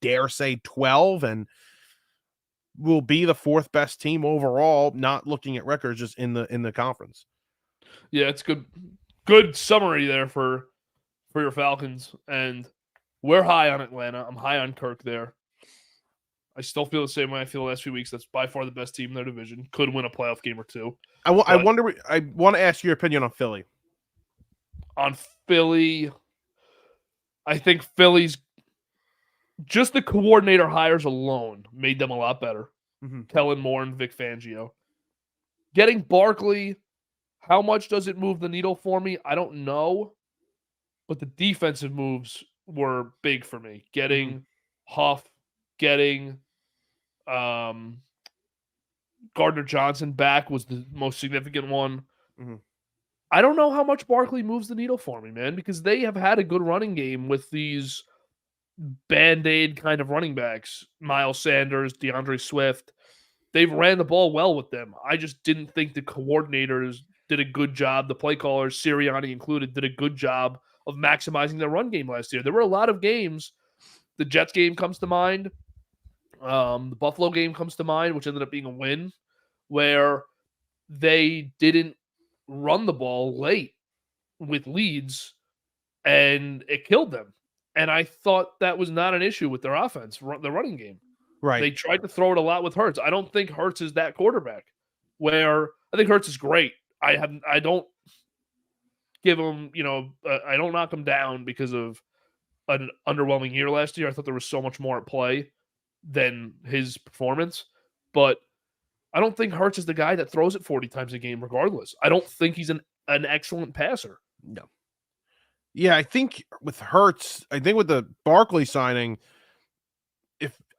dare say 12? And will be the 4th best team overall, not looking at records, just in the conference. Yeah, it's good summary there for your Falcons. And we're high on Atlanta. I'm high on Kirk there. I still feel the same way I feel the last few weeks. That's by far the best team in their division. Could win a playoff game or two. I want to ask your opinion on Philly. On Philly, I think Philly's just the coordinator hires alone made them a lot better. Mm-hmm. Kellen Moore and Vic Fangio. Getting Barkley, how much does it move the needle for me? I don't know. But the defensive moves were big for me. Getting Huff, getting Gardner Johnson back was the most significant one. Mm-hmm. I don't know how much Barkley moves the needle for me, man, because they have had a good running game with these Band-Aid kind of running backs. Miles Sanders, DeAndre Swift. They've ran the ball well with them. I just didn't think the coordinators did a good job. The play callers, Sirianni included, did a good job of maximizing their run game last year. There were a lot of games. The Jets game comes to mind. The Buffalo game comes to mind, which ended up being a win, where they didn't run the ball late with leads, and it killed them. And I thought that was not an issue with their offense, the running game. Right. They tried to throw it a lot with Hurts. I don't think Hurts is that quarterback. Where I think Hurts is great. I don't give him, I don't knock him down because of an underwhelming year last year. I thought there was so much more at play than his performance, but I don't think Hurts is the guy that throws it 40 times a game regardless. I don't think he's an excellent passer. No. Yeah, I think with Hurts, I think with the Barkley signing,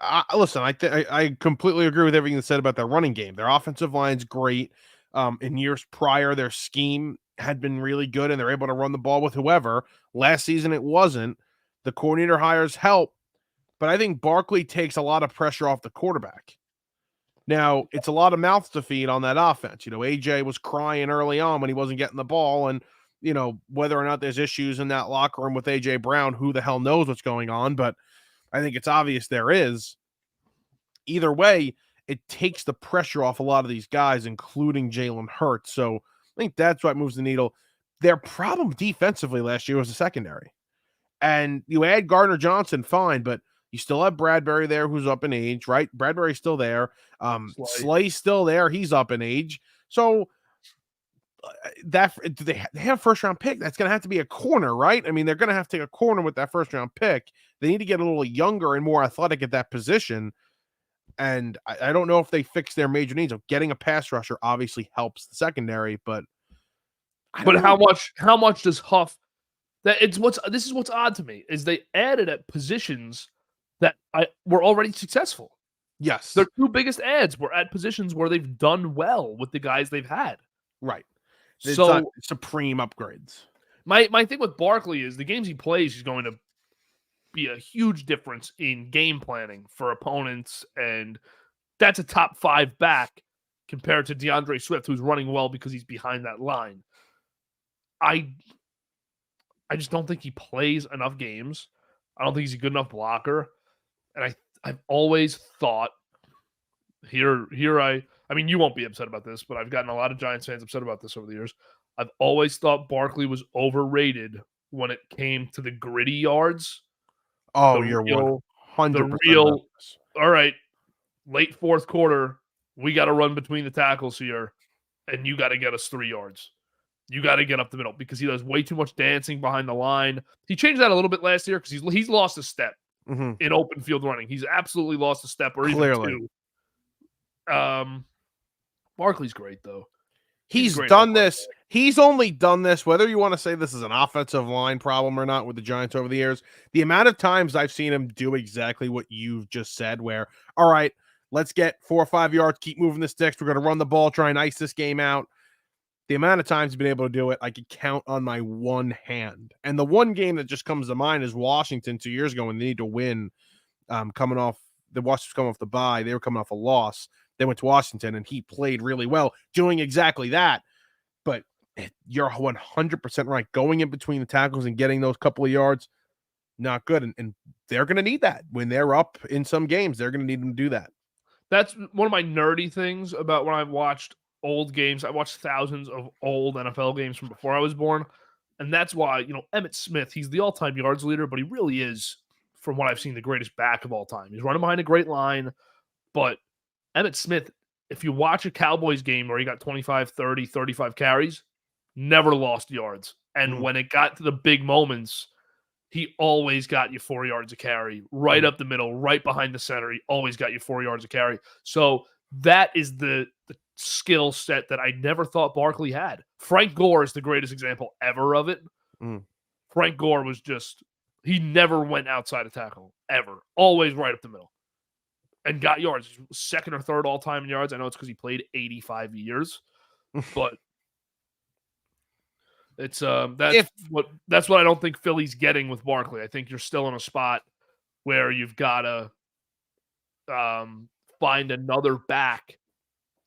I completely agree with everything that's said about their running game. Their offensive line's great. In years prior, their scheme had been really good, and they're able to run the ball with whoever. Last season, it wasn't. The coordinator hires help, but I think Barkley takes a lot of pressure off the quarterback. Now, it's a lot of mouths to feed on that offense. AJ was crying early on when he wasn't getting the ball, and whether or not there's issues in that locker room with AJ Brown, who the hell knows what's going on, but I think it's obvious there is. Either way, it takes the pressure off a lot of these guys, including Jalen Hurts. So I think that's what moves the needle. Their problem defensively last year was the secondary. And you add Gardner Johnson, fine, but you still have Bradbury there, who's up in age, right? Bradbury's still there. Slay's still there. He's up in age. So they have a first-round pick. That's going to have to be a corner, right? I mean, they're going to have to take a corner with that first-round pick. They need to get a little younger and more athletic at that position. And I don't know if they fix their major needs. Of getting a pass rusher obviously helps the secondary, but how much does Huff? This is what's odd to me is they added at positions that were already successful. Yes, their two biggest adds were at positions where they've done well with the guys they've had. Right. It's not supreme upgrades. My thing with Barkley is the games he plays, he's going to be a huge difference in game planning for opponents, and that's a top 5 back compared to DeAndre Swift, who's running well because he's behind that line. I just don't think he plays enough games. I don't think he's a good enough blocker. And I've always thought I mean, you won't be upset about this, but I've gotten a lot of Giants fans upset about this over the years. I've always thought Barkley was overrated when it came to the gritty yards. Oh, you're 100%. All right, late fourth quarter, we got to run between the tackles here, and you got to get us 3 yards. You got to get up the middle because he does way too much dancing behind the line. He changed that a little bit last year because he's lost a step in open field running. He's absolutely lost a step or even 2. Barkley's great though. He's done this. He's only done this, whether you want to say this is an offensive line problem or not with the Giants over the years. The amount of times I've seen him do exactly what you've just said, where, all right, let's get 4 or 5 yards, keep moving the sticks. We're going to run the ball, try and ice this game out. The amount of times he's been able to do it, I could count on my one hand. And the one game that just comes to mind is Washington 2 years ago when they need to win, coming off the bye. They were coming off a loss. They went to Washington, and he played really well, doing exactly that. But you're 100% right. Going in between the tackles and getting those couple of yards, not good. And they're going to need that. When they're up in some games, they're going to need them to do that. That's one of my nerdy things about when I've watched old games. I watched thousands of old NFL games from before I was born. And that's why, Emmitt Smith, he's the all-time yards leader, but he really is, from what I've seen, the greatest back of all time. He's running behind a great line, but Emmitt Smith, if you watch a Cowboys game where he got 25, 30, 35 carries, never lost yards. And when it got to the big moments, he always got you 4 yards a carry, right up the middle, right behind the center. He always got you 4 yards a carry. So that is the skill set that I never thought Barkley had. Frank Gore is the greatest example ever of it. Frank Gore was he never went outside a tackle, ever. Always right up the middle. And got yards. Second or third all-time in yards. I know it's because he played 85 years. But it's that's what I don't think Philly's getting with Barkley. I think you're still in a spot where you've got to find another back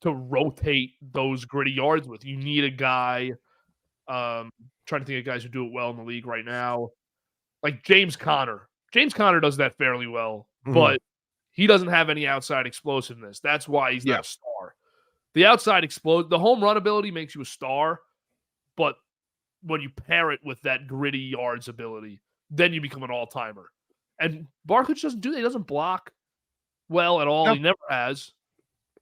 to rotate those gritty yards with. You need a guy Trying to think of guys who do it well in the league right now. Like James Conner. James Conner does that fairly well, but he doesn't have any outside explosiveness. That's why he's not a star. The outside the home run ability makes you a star, but when you pair it with that gritty yards ability, then you become an all-timer. And Barkley doesn't do that. He doesn't block well at all. He never has.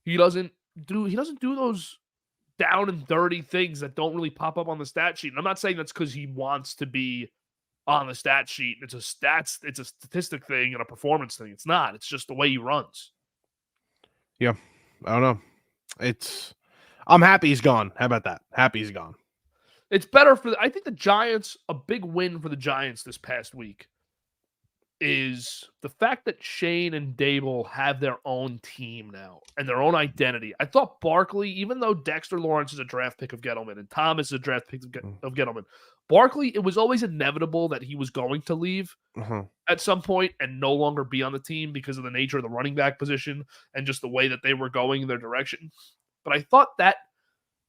He doesn't do those down and dirty things that don't really pop up on the stat sheet. And I'm not saying that's because he wants to be on the stat sheet. It's a statistic thing and a performance thing. It's not. It's just the way he runs. Yeah. I don't know. I'm happy he's gone. How about that? Happy he's gone. It's better I think the Giants, a big win for the Giants this past week is the fact that Shane and Dable have their own team now and their own identity. I thought Barkley, even though Dexter Lawrence is a draft pick of Gettleman and Thomas is a draft pick of Gettleman, Barkley, it was always inevitable that he was going to leave at some point and no longer be on the team because of the nature of the running back position and just the way that they were going in their direction. But I thought that,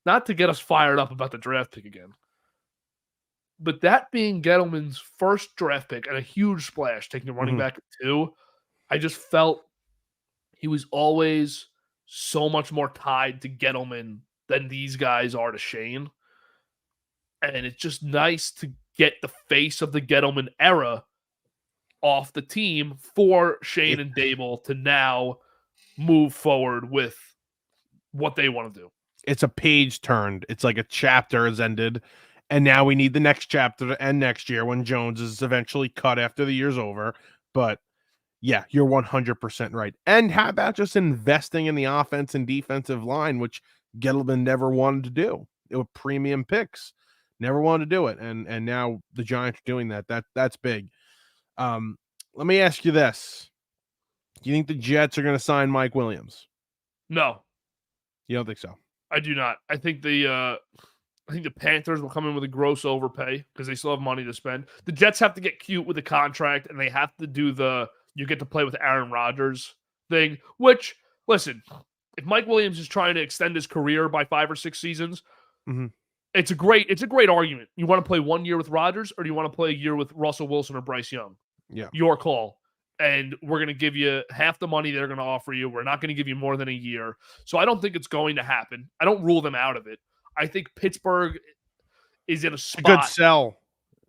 not to get us fired up about the draft pick again, but that being Gettleman's first draft pick and a huge splash, taking a running back at 2, I just felt he was always so much more tied to Gettleman than these guys are to Shane. And it's just nice to get the face of the Gettleman era off the team for Shane and Dable to now move forward with what they want to do. It's a page turned. It's like a chapter has ended. And now we need the next chapter to end next year when Jones is eventually cut after the year's over. But yeah, you're 100% right. And how about just investing in the offense and defensive line, which Gettleman never wanted to do? It was premium picks. Never wanted to do it. And now the Giants are doing that. That's big. Let me ask you this. Do you think the Jets are going to sign Mike Williams? No. You don't think so? I do not. I think the Panthers will come in with a gross overpay because they still have money to spend. The Jets have to get cute with the contract, and they have to do you get to play with Aaron Rodgers thing, which, listen, if Mike Williams is trying to extend his career by 5 or 6 seasons, it's a great argument. You want to play 1 year with Rodgers, or do you want to play a year with Russell Wilson or Bryce Young? Yeah. Your call. And we're going to give you half the money they're going to offer you. We're not going to give you more than a year. So I don't think it's going to happen. I don't rule them out of it. I think Pittsburgh is in a spot. A good sell.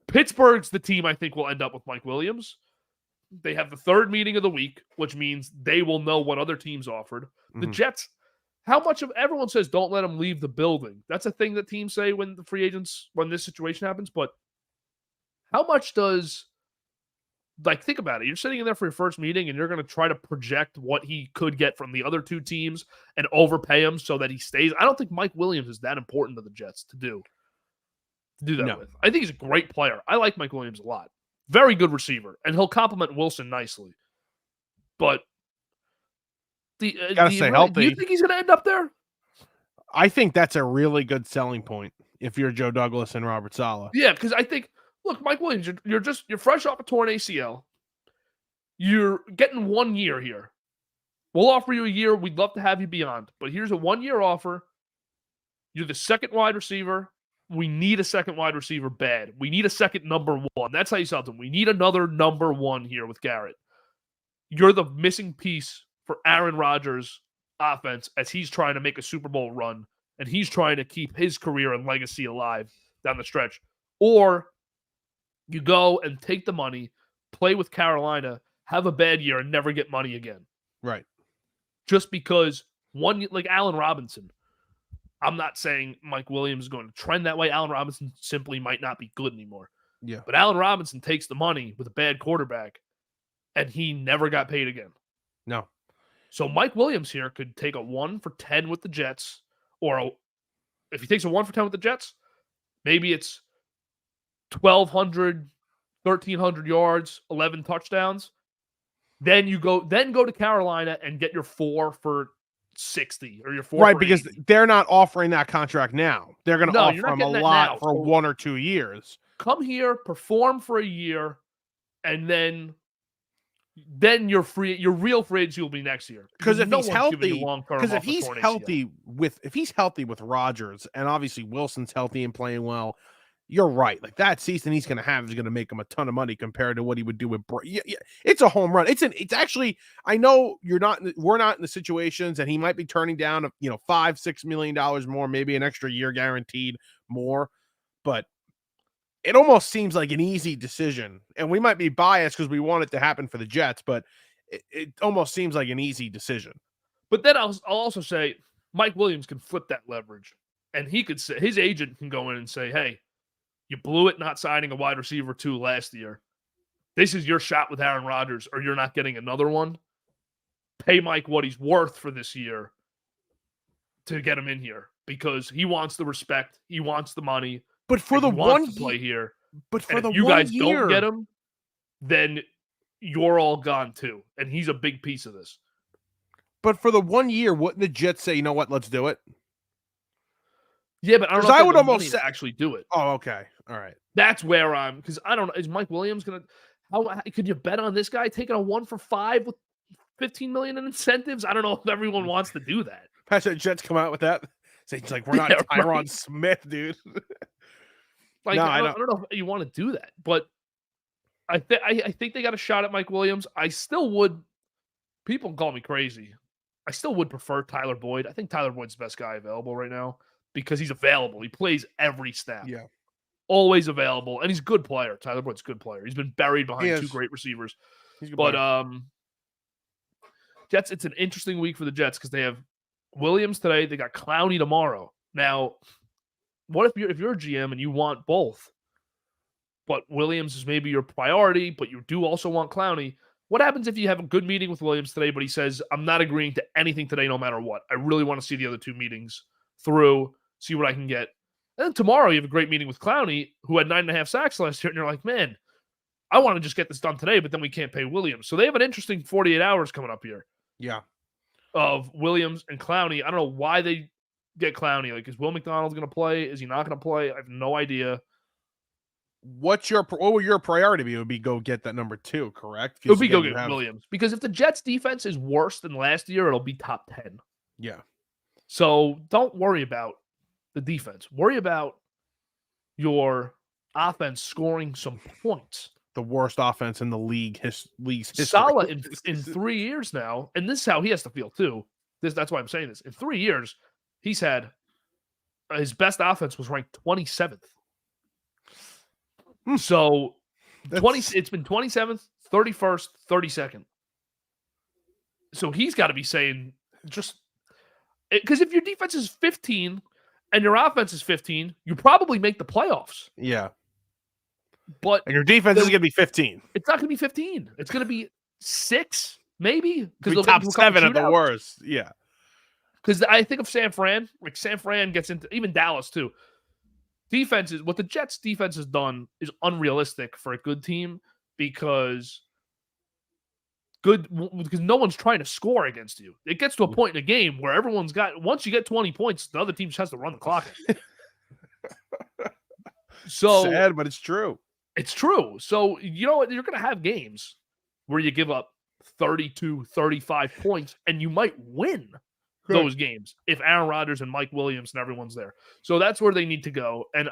Pittsburgh's the team I think will end up with Mike Williams. They have the 3rd meeting of the week, which means they will know what other teams offered. The Jets, how much of everyone says don't let them leave the building. That's a thing that teams say when when this situation happens. But how much think about it. You're sitting in there for your first meeting and you're going to try to project what he could get from the other 2 teams and overpay him so that he stays. I don't think Mike Williams is that important to the Jets to do that with. I think he's a great player. I like Mike Williams a lot. Very good receiver, and he'll complement Wilson nicely. But gotta stay healthy. Do you think he's going to end up there? I think that's a really good selling point if you're Joe Douglas and Robert Saleh. Yeah, because I think, look, Mike Williams, you're fresh off a torn ACL. You're getting 1 year here. We'll offer you a year. We'd love to have you beyond. But here's a 1-year offer. You're the second wide receiver. We need a second wide receiver bad. We need a second number 1. That's how you sell them. We need another number 1 here with Garrett. You're the missing piece for Aaron Rodgers' offense as he's trying to make a Super Bowl run and he's trying to keep his career and legacy alive down the stretch. Or you go and take the money, play with Carolina, have a bad year, and never get money again. Right. Just because like Allen Robinson, I'm not saying Mike Williams is going to trend that way. Allen Robinson simply might not be good anymore. Yeah. But Allen Robinson takes the money with a bad quarterback, and he never got paid again. No. So Mike Williams here could take a 1 for 10 with the Jets, or if he takes a 1 for 10 with the Jets, maybe it's 1,200, 1,300 yards, 11 touchdowns. Then go to Carolina and get your 4 for 60 or your 4 right for because 80. They're not offering that contract now. They're going to offer him a lot now. for 1 or 2 years. Come here, perform for a year, and then you're free. Your real free agency will be next year. Because if he's healthy, if he's healthy with Rodgers, and obviously Wilson's healthy and playing well, you're right. Like that season he's going to have is going to make him a ton of money compared to what he would do with. Yeah, it's a home run. It's actually. I know we're not in the situations, and he might be turning down, $5-6 million more, maybe an extra year guaranteed more, but it almost seems like an easy decision. And we might be biased because we want it to happen for the Jets, but it almost seems like an easy decision. But then I'll also say Mike Williams can flip that leverage, and he could say his agent can go in and say, "Hey, you blew it not signing a wide receiver 2 last year. This is your shot with Aaron Rodgers, or you're not getting another one. Pay Mike what he's worth for this year to get him in here because he wants the respect, he wants the money, but for the he wants to play here. But for and the if you 1 guys year, don't get him, then you're all gone too, and he's a big piece of this." But for the 1 year, wouldn't the Jets say, "You know what? Let's do it"? Yeah, but I don't know if I they would have the almost money to actually do it. Oh, okay, all right. That's where I'm because I don't know. Is Mike Williams gonna? How could you bet on this guy taking a 1 for 5 with $15 million in incentives? I don't know if everyone wants to do that. Imagine the Jets come out with that. It's like, we're not Yeah, Tyron right. Smith, dude. Like No, I don't know if you want to do that, but I think they got a shot at Mike Williams. I still would. People call me crazy. I still would prefer Tyler Boyd. I think Tyler Boyd's the best guy available right now because he's available. He plays every snap. Yeah. Always available, and he's a good player. Tyler Boyd's a good player. He's been buried behind 2 great receivers. He's a good But player. Jets, it's an interesting week for the Jets because they have Williams today. They got Clowney tomorrow. Now, what if you're a GM and you want both, but Williams is maybe your priority, but you do also want Clowney? What happens if you have a good meeting with Williams today, but he says, "I'm not agreeing to anything today, no matter what. I really want to see the other 2 meetings through, see what I can get." And then tomorrow you have a great meeting with Clowney, who had 9.5 sacks last year, and you're like, "Man, I want to just get this done today, but then we can't pay Williams." So they have an interesting 48 hours coming up here. Yeah. Of Williams and Clowney. I don't know why they get Clowney. Like, is Will McDonald going to play? Is he not going to play? I have no idea. What would your priority be? It would be go get that number 2, correct? It would be go get Williams. Because if the Jets defense is worse than last year, it'll be top 10. Yeah. So don't worry about the defense. Worry about your offense scoring some points. The worst offense in the league's history. Saleh in 3 years now, and this is how he has to feel too. That's why I'm saying this. In 3 years, he's had his best offense was ranked 27th. So it's been 27th, 31st, 32nd. So he's got to be saying just because if your defense is 15 and your offense is 15, you probably make the playoffs. Yeah. But and your defense is going to be 15. It's not going to be 15. It's going to be 6, maybe. Because they'll top 7 at the worst. Yeah. Because I think of San Fran. Like San Fran gets into even Dallas too. Defenses, what the Jets defense has done is unrealistic for a good team because no one's trying to score against you. It gets to a point in a game where everyone's got once you get 20 points, the other team just has to run the clock. So sad, but it's true. It's true. So you know what? You're going to have games where you give up 32, 35 points, and you might win those games if Aaron Rodgers and Mike Williams and everyone's there. So that's where they need to go. And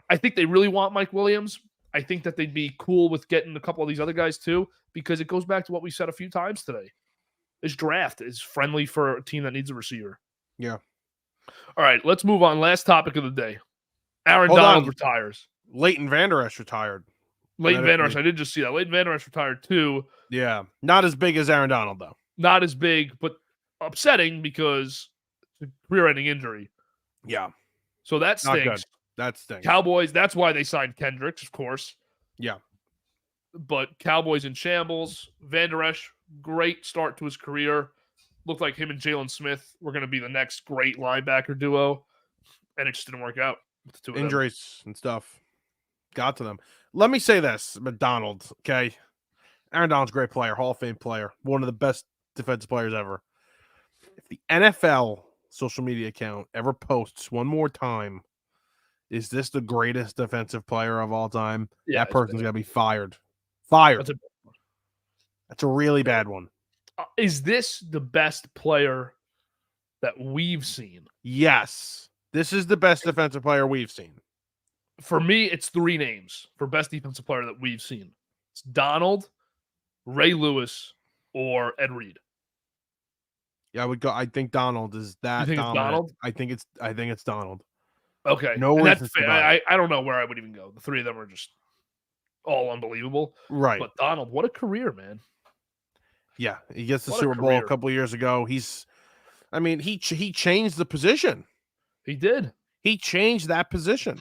I think they really want Mike Williams. I think that they'd be cool with getting a couple of these other guys too, because it goes back to what we said a few times today. This draft is friendly for a team that needs a receiver. Yeah. All right, let's move on. Last topic of the day. Aaron Donald retires. Leighton Vander Esch retired. Leighton Vander Esch, I did just see that. Leighton Vander Esch retired too. Yeah. Not as big as Aaron Donald, though. Not as big, but upsetting because it's a career-ending injury. Yeah. So that stinks. Not good. That stinks. Cowboys, that's why they signed Kendricks, of course. Yeah. But Cowboys in shambles. Vander Esch, great start to his career. Looked like him and Jalen Smith were going to be the next great linebacker duo. And it just didn't work out. With the 2 Injuries and stuff got to them. Let me say this, McDonald, okay? Aaron Donald's a great player, Hall of Fame player, one of the best defensive players ever. If the NFL social media account ever posts one more time, is this the greatest defensive player of all time? Yeah, that person's going to be fired. Fired. That's a really bad one. Is this the best player that we've seen? Yes. This is the best defensive player we've seen. For me, it's 3 names for best defensive player that we've seen. It's Donald, Ray Lewis, or Ed Reed. Yeah, I would go. I think Donald is You that think it's dominant. Donald? I think it's Donald. Okay. No And that's reason fair. about it. I don't know where I would even go. The 3 of them are just all unbelievable. Right. But Donald, what a career, man. Yeah, he gets the What a Super Bowl a career. couple years ago. He changed the position. He did. He changed that position.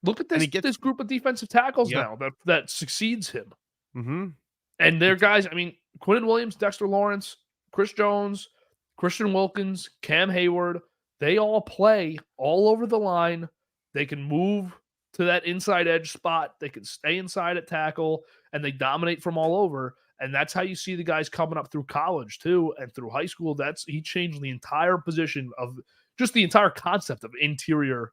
Look at And this he gets this group of defensive tackles Yeah. now that succeeds him. Mhm. And they're guys, I mean, Quinnen Williams, Dexter Lawrence, Chris Jones, Christian Wilkins, Cam Hayward, they all play all over the line. They can move to that inside edge spot. They can stay inside at tackle, and they dominate from all over. And that's how you see the guys coming up through college too, and through high school. He changed the entire position of just the entire concept of interior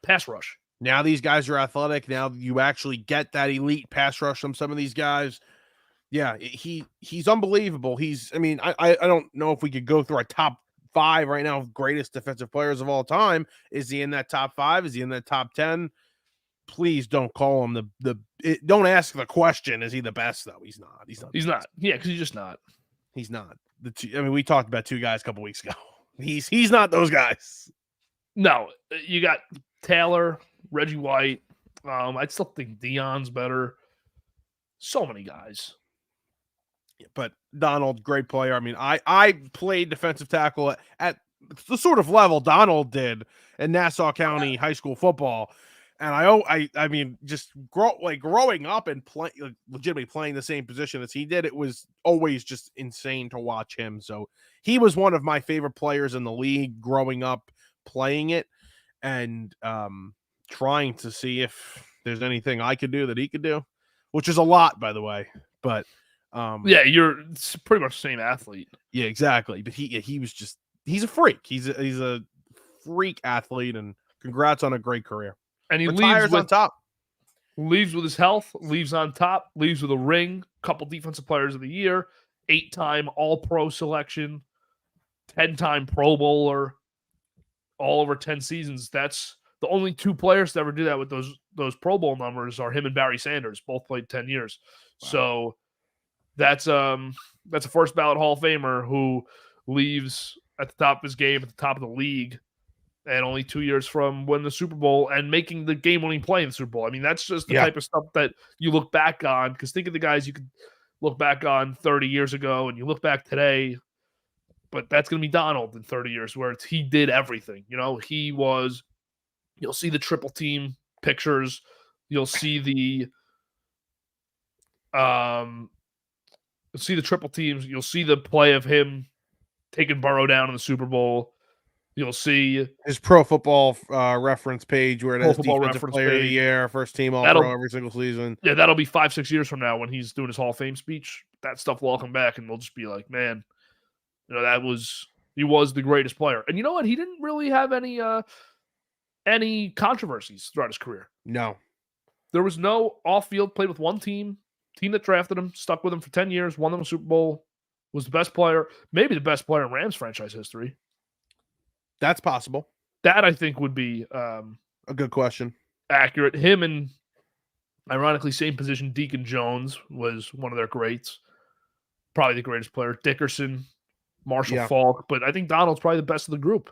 pass rush. Now these guys are athletic. Now you actually get that elite pass rush from some of these guys. Yeah, he's unbelievable. I don't know if we could go through our top 5 right now of greatest defensive players of all time. Is he in that top 5? Is he in that top 10? Please don't call him don't ask the question. Is he the best though? He's not. He's not. Yeah, because he's just not. He's not. We talked about 2 guys a couple weeks ago. He's not those guys. No, you got Taylor, Reggie White. I still think Dion's better. So many guys. But Donald, great player. I mean, I played defensive tackle at the sort of level Donald did in Nassau County high school football. And I mean, just growing up and legitimately playing the same position as he did, it was always just insane to watch him. So he was one of my favorite players in the league growing up playing it, and trying to see if there's anything I could do that he could do, which is a lot, by the way. But yeah, it's pretty much the same athlete. Yeah, exactly. But he's a freak. He's a freak athlete, and congrats on a great career. And he retires on top. Leaves with his health, leaves on top, leaves with a ring, couple defensive players of the year, 8-time All-Pro selection, 10-time Pro Bowler, all over 10 seasons. That's the only 2 players to ever do that with those Pro Bowl numbers are him and Barry Sanders. Both played 10 years. Wow. So that's a first ballot Hall of Famer who leaves at the top of his game, at the top of the league, and only 2 years from winning the Super Bowl and making the game-winning play in the Super Bowl. I mean, that's just the type of stuff that you look back on, because think of the guys you could look back on 30 years ago and you look back today, but that's going to be Donald in 30 years, where he did everything. You'll see the triple team pictures. You'll see the triple teams. You'll see the play of him taking Burrow down in the Super Bowl. You'll see his Pro Football Reference page where it has defensive player of the year, first team All-Pro every single season. Yeah, that'll be 5-6 years from now when he's doing his Hall of Fame speech. That stuff will all come back, and we'll just be like, man, he was the greatest player. And you know what? He didn't really have any controversies throughout his career. No. There was no off-field, played with one team that drafted him, stuck with him for 10 years, won them a Super Bowl, was the best player, maybe the best player in Rams franchise history. That's possible. That, I think, would be a good question. Accurate. Him and, ironically, same position, Deacon Jones was one of their greats. Probably the greatest player. Dickerson, Marshall Faulk. But I think Donald's probably the best of the group.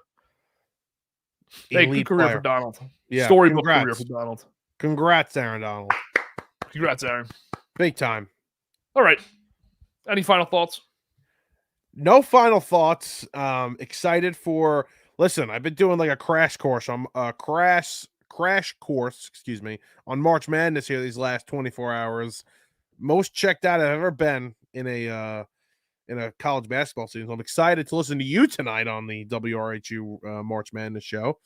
Hey, good career for Donald. Yeah, storybook career for Donald. Congrats, Aaron Donald. Congrats, Aaron. Big time. All right. Any final thoughts? No final thoughts. Excited for... Listen, I've been doing like a crash course on March Madness here these last 24 hours. Most checked out I've ever been in a college basketball season. So I'm excited to listen to you tonight on the WRHU March Madness show.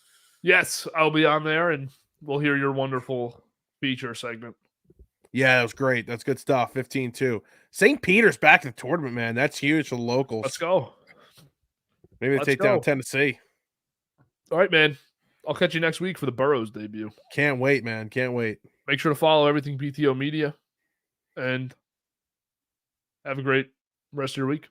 Yes, I'll be on there, and we'll hear your wonderful feature segment. Yeah, that was great. That's good stuff. 15-2. St. Peter's back in the tournament, man. That's huge for the locals. Let's go. Maybe they take down Tennessee. All right, man. I'll catch you next week for the Burrows debut. Can't wait, man. Can't wait. Make sure to follow everything PTO Media, and have a great rest of your week.